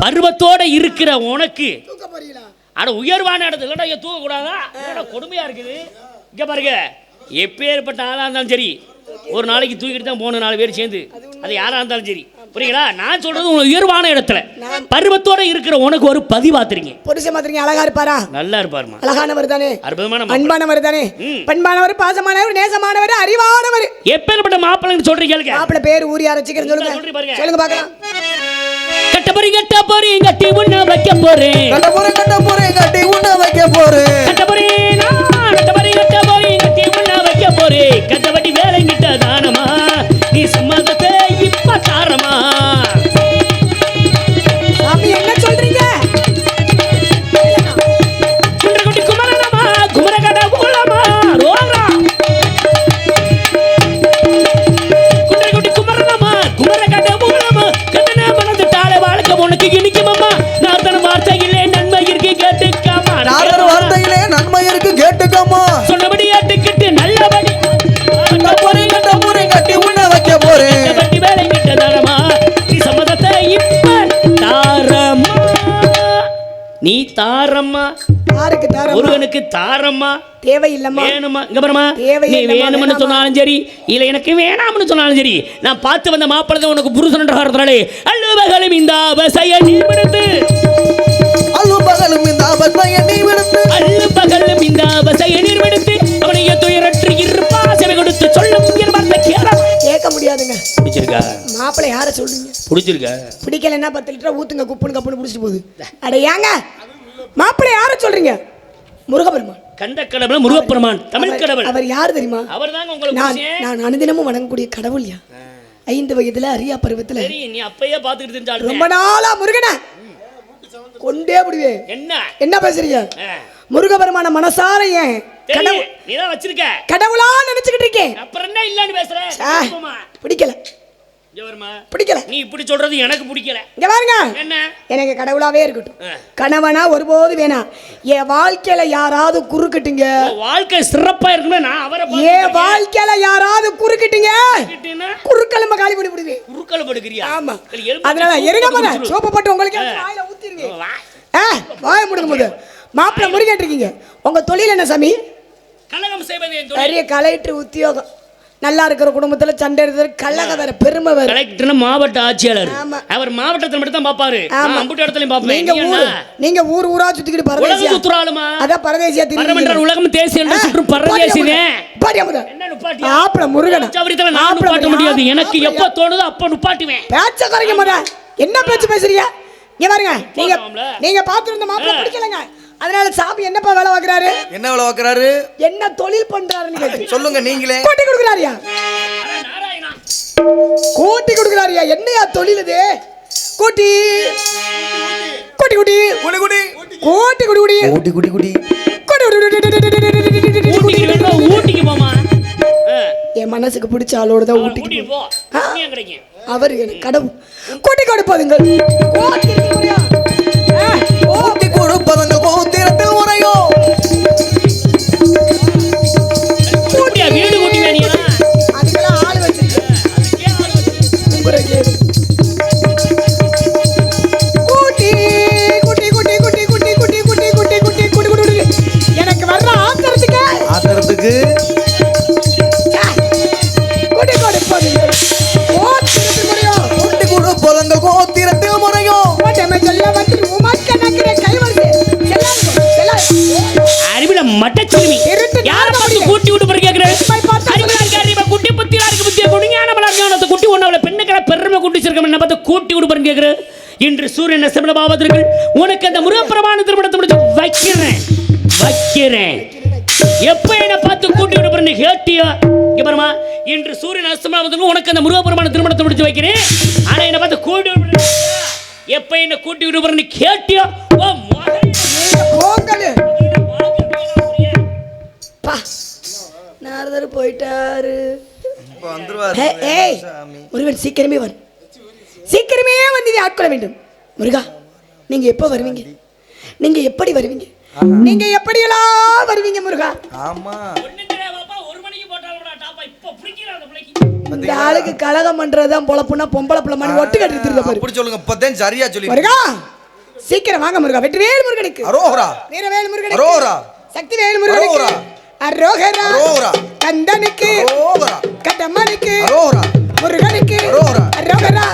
பருவத்தோட இருக்கிற உனக்கு அட உயர்வான இடத்துல இல்லடா தூக்க கூடாதா? கொடுமையா இருக்குது. இங்க பாருங்க, எப்பேற்பட்ட ஆளாக இருந்தாலும் சரி ஒரு நாளைக்கு தூக்கிட்டு தான் போகணும் 4 பேர் சேர்ந்து. அது யாராக இருந்தாலும் சரி, புரியுங்களா? நான் சொல்றது உயர்வான இடத்துல பருவத்தோட இருக்கிற உனக்கு ஒரு பதிவாத்துறீங்க. புருஷன் மாத்திரங்க அழகா இருப்பாரா? நல்லா இருப்பாருமா. அழகானவர் தானே, அற்புதமான அன்பானவர் தானே, பண்பானவர், பாசமானவர், நேசமானவர், அறிவானவர். எப்பேற்பட்ட மாப்பிள்ளைன்னு சொல்றீங்க? மாப்பிள்ளை பேர் ஊர் யார வச்சுக்கிறேன் சொல்லுங்க, சொல்லுங்க பார்க்கலாம். கட்ட போறீங்க கட்டி உன்ன வைக்க போறேன், கட்ட போறேன் கட்டி உன்ன வைக்க போறேன், கட்ட போறேன் கட்டி உன்ன வைக்க போறேன். கட்டபடி வேலை கிட்ட தானமா நீ சம்மதத்தை இப்ப தாரமா. சாமி என்ன சொல்றீங்க? குன்றகுடி குமரனமா குமரகட ஊலமா ரோரா. குன்றகுடி குமரனமா குமரகட ஊலமா கண்ணன மனது தாள வாழ்க்கை உனக்கு இனிக்குமம்மா. நார்தன வார்த்தையிலே நன்மை இருக்கு கேட்டுக்கமா, நார்தன வார்த்தையிலே நன்மை இருக்கு கேட்டுக்கமா. சொன்னபடி ஏத்துக்கிட்டு நல்லபடி கட்ட போறேன் கட்டி உன்ன வைக்க போறேன். கட்டி வேலை கிட்ட தாரமா நீ சம்மதத்தை இப்ப தாரமா. நீ தாரம்மா, யாருக்கு தாரம்மா? ஒருவனுக்கு தாரம்மா. தேவையில்லம்மா, வேணுமா? இங்க பாருமா, நீ வேணும்னு சொன்னாலும் சரி இல்ல எனக்கு வேணாம்னு சொன்னாலும் சரி, நான் பார்த்து வந்த மாப்பிள்ளை உனக்கு புருஷன் காரணத்தாலே அல்லுபகலும் இந்த அவசைய நீ விடுத்து, அல்லுபகலும் இந்த அவசைய நீ விடுத்து, அல்லுபகலும் இந்த அவசைய நீர் விடுத்து அவனைய துயரற்று இருப்பா செவி கொடுத்து சொல்லும் கேட்க முடியாதுங்க. பிடிச்சிருக்கா? மாப்பிள்ளை யார சொல்றீங்க? பிடிச்சிருக்கா? பிடிக்கலன்னா 10 லிட்டர் ஊத்துங்க, குப்புன்னு கப்புன்னு பிடிச்சிட்டு போகுது. அட ஏங்க மாப்பிள்ளை யார சொல்றீங்க? முருகபெருமான், கந்த கடவுள் முருகப்பெருமான், தமிழ் கடவுள். அவர் யார் தெரியுமா? அவர்தாங்க உங்களுக்கு நான் அனுதினமும் வணங்கக்கூடிய கடவுள். 5 வயதுல அரியா பருவத்துல நீ அப்பயே பாத்துக்கிட்டு இருந்தாலும் ரொம்ப நாளா முருகனை கொண்டே முடிவே. என்ன பேசுறீங்க? முருகபெருமான மனசார ஏன் கடவுள் நீதான் வச்சிருக்க கடவுளா நினைச்சுக்கிட்டு இருக்கேன். அப்புறம் என்ன இல்லன்னு பேசுற? பிடிக்கல, பிடிக்கல. நீ இப்படி சொல்றது எனக்கு பிடிக்கல. இங்க பாருங்க, என்ன எனக்கு கடவுளாவே இருக்கட்டும், கணவனா ஒருபோது வேணாம். என் வாழ்க்கையில யாராவது குறுக்கிட்டீங்க, வாழ்க்கை சிறப்பா இருக்கணும். நான் அவரை என் வாழ்க்கையில யாராவது குறுக்கிட்டீங்க, குறுக்கெலும்ப காலி பண்ணி விடுவேன். குறுக்கெலும்பு எடுக்கிறியா? ஆமா, அதனால இருங்க போற சோப்பு போட்டு உங்களுக்கு வாயில ஊத்திருங்க. வாய முடுங்க போது மாப்பிள்ளை முருகன் இருக்கீங்க. உங்க தொழில் என்ன சாமி? கலகம் செய்வது. பெரிய கலெக்டர் உத்தியோகம். நல்லா இருக்கிற குடும்பத்துல சண்டை எடுத்து கல்லக வேற பெருமை வேற. கலெக்டர் மாவட்ட ஆட்சியாளர், அவர் மாவட்டத்துல மட்டும் தான் பாப்பாரு, அம்புட்டு இடத்துலயும் பாப்பேன். நீங்க ஊர் ஊரா சுத்திக்கிட்டு பரதேசியா சுத்துறாளுமா? அத பரதேசியா திரும்பி உலகம் தேசிய என்று சுற்றும் பரதேசினே. மாப்பிள்ளை முருகன் நான் நுப்பாட்ட முடியாது, எனக்கு எப்ப தோணுதோ அப்ப நுப்பாட்டுவேன். பேச்ச குறைக்க மாட்டா. என்ன பேச்சு பேசுறீங்க? இங்க பாருங்க, நீங்க பாத்துருந்த மாப்பிள்ளை பிடிக்கலங்க. அதனால சாமி என்னப்பா வேலை பார்க்கறாரு? என்ன வேலை பார்க்கறாரு? என்ன தொழில் பண்றாருன்னு கேட்டு சொல்லுங்க. நீங்களே கோட்டி கொடுக்கறாரியா? நாராயணா கோட்டி கொடுக்கறாரியா? என்னையா தொழில் இது? கோட்டி கோட்டி கோட்டி குடி குடி கோட்டி குடி குடி கோட்டி குடி குடி கோட்டி ஊட்டிக்கு போமா. என் மனசுக்கு பிடிச்ச ஆளோட தான் ஊட்டிக்கு போ. நீங்க கிடைக்கும். அவர் எனக்கு கடவுள். கோட்டி கொடுப்பதுங்க. கோட்டி கொடுக்கறியா? கோட்டி கொடுப்பதுங்க. கோத்திரத்தில் முறையோ கூட்டியா வீடு கூட்டி வேணியா? அதுக்கெல்லாம் ஆள் வச்சிருக்கேன். கூட்டி குட்டி குட்டி குட்டி குட்டி குட்டி குட்டி குட்டி குட்டி குட்டி குட்டி எனக்கு வர்ற ஆத்திரத்துக்கு குட்டி கொடுப்பதுங்க. கோத்திரத்தில் முறையோ கோட்டி கொடுப்பதுங்க. கோத்திரத்தில் முறையோ சொல்ல மட்டச்சிறுமி திருட்டு யாரை நாடக பார்த்து முடியும். கூட்டி விட்டு போய் கேட்கிறேன் போய் பார்த்தா அறிவுலா இருக்காரு இவன் குட்டி புத்தியா இருக்கு புத்தியா குடிஞானமலா ஞானத்தை குட்டி ஒண்ணாவல பெண்ணுக்களை பெருமை கூட்டி வச்சிருக்கோம் என்ன பார்த்து கூட்டி விட்டு போய் கேட்கிறேன் இன்று சூரியன் அஸ்தமன பாவத்திற்கு உனக்கு அந்த முருகப்பெருமான திருமணத்தை முடிச்சு வைக்கிறேன் எப்ப என்ன பார்த்து கூட்டி விட்டு போறேன்னு கேட்டியா இங்க பாருமா இன்று சூரியன் அஸ்தமனத்துக்கு உனக்கு அந்த முருகப்பெருமான திருமணத்தை முடிச்சு வைக்கிறேன் ஆனா என்ன பார்த்து கூட்டி விட்டு எப்ப என்ன கூட்டி விட்டு போறேன்னு கேட்டியா ஓ மகனே போங்கலு பா நாரதர் போயிட்டாரு ஏய் முருகன் சீக்கிரமே வரும் சீக்கிரமே வந்து இதை ஆட்கொள்ள வேண்டும் முருகா நீங்க எப்போ வருவீங்க நீங்க எப்படி வருவீங்க நீங்க எப்படியெல்லாம் வருவீங்க முருகா ஆமா இந்த ஆளுக்கு கலகம் பண்றதுதான் பொழப்புனா பொம்பளை பிள்ளை மணி ஒட்டு கட்டி பாரு அப்படி சொல்லுங்க இப்பதான் சரியா சொல்லி முருகா சீக்கிரம் வாங்க முருகா வெற்றிவேல் முருகனுக்கு அரோகரா வீரவேல் முருகனுக்கு அரோகரா சக்திவேல் முருகனுக்கு அரோகரா அரோகரா கந்தனுக்கு அரோகரா கடம்மனுக்கு அரோகரா முருகனுக்கு அரோகரா அரோகரா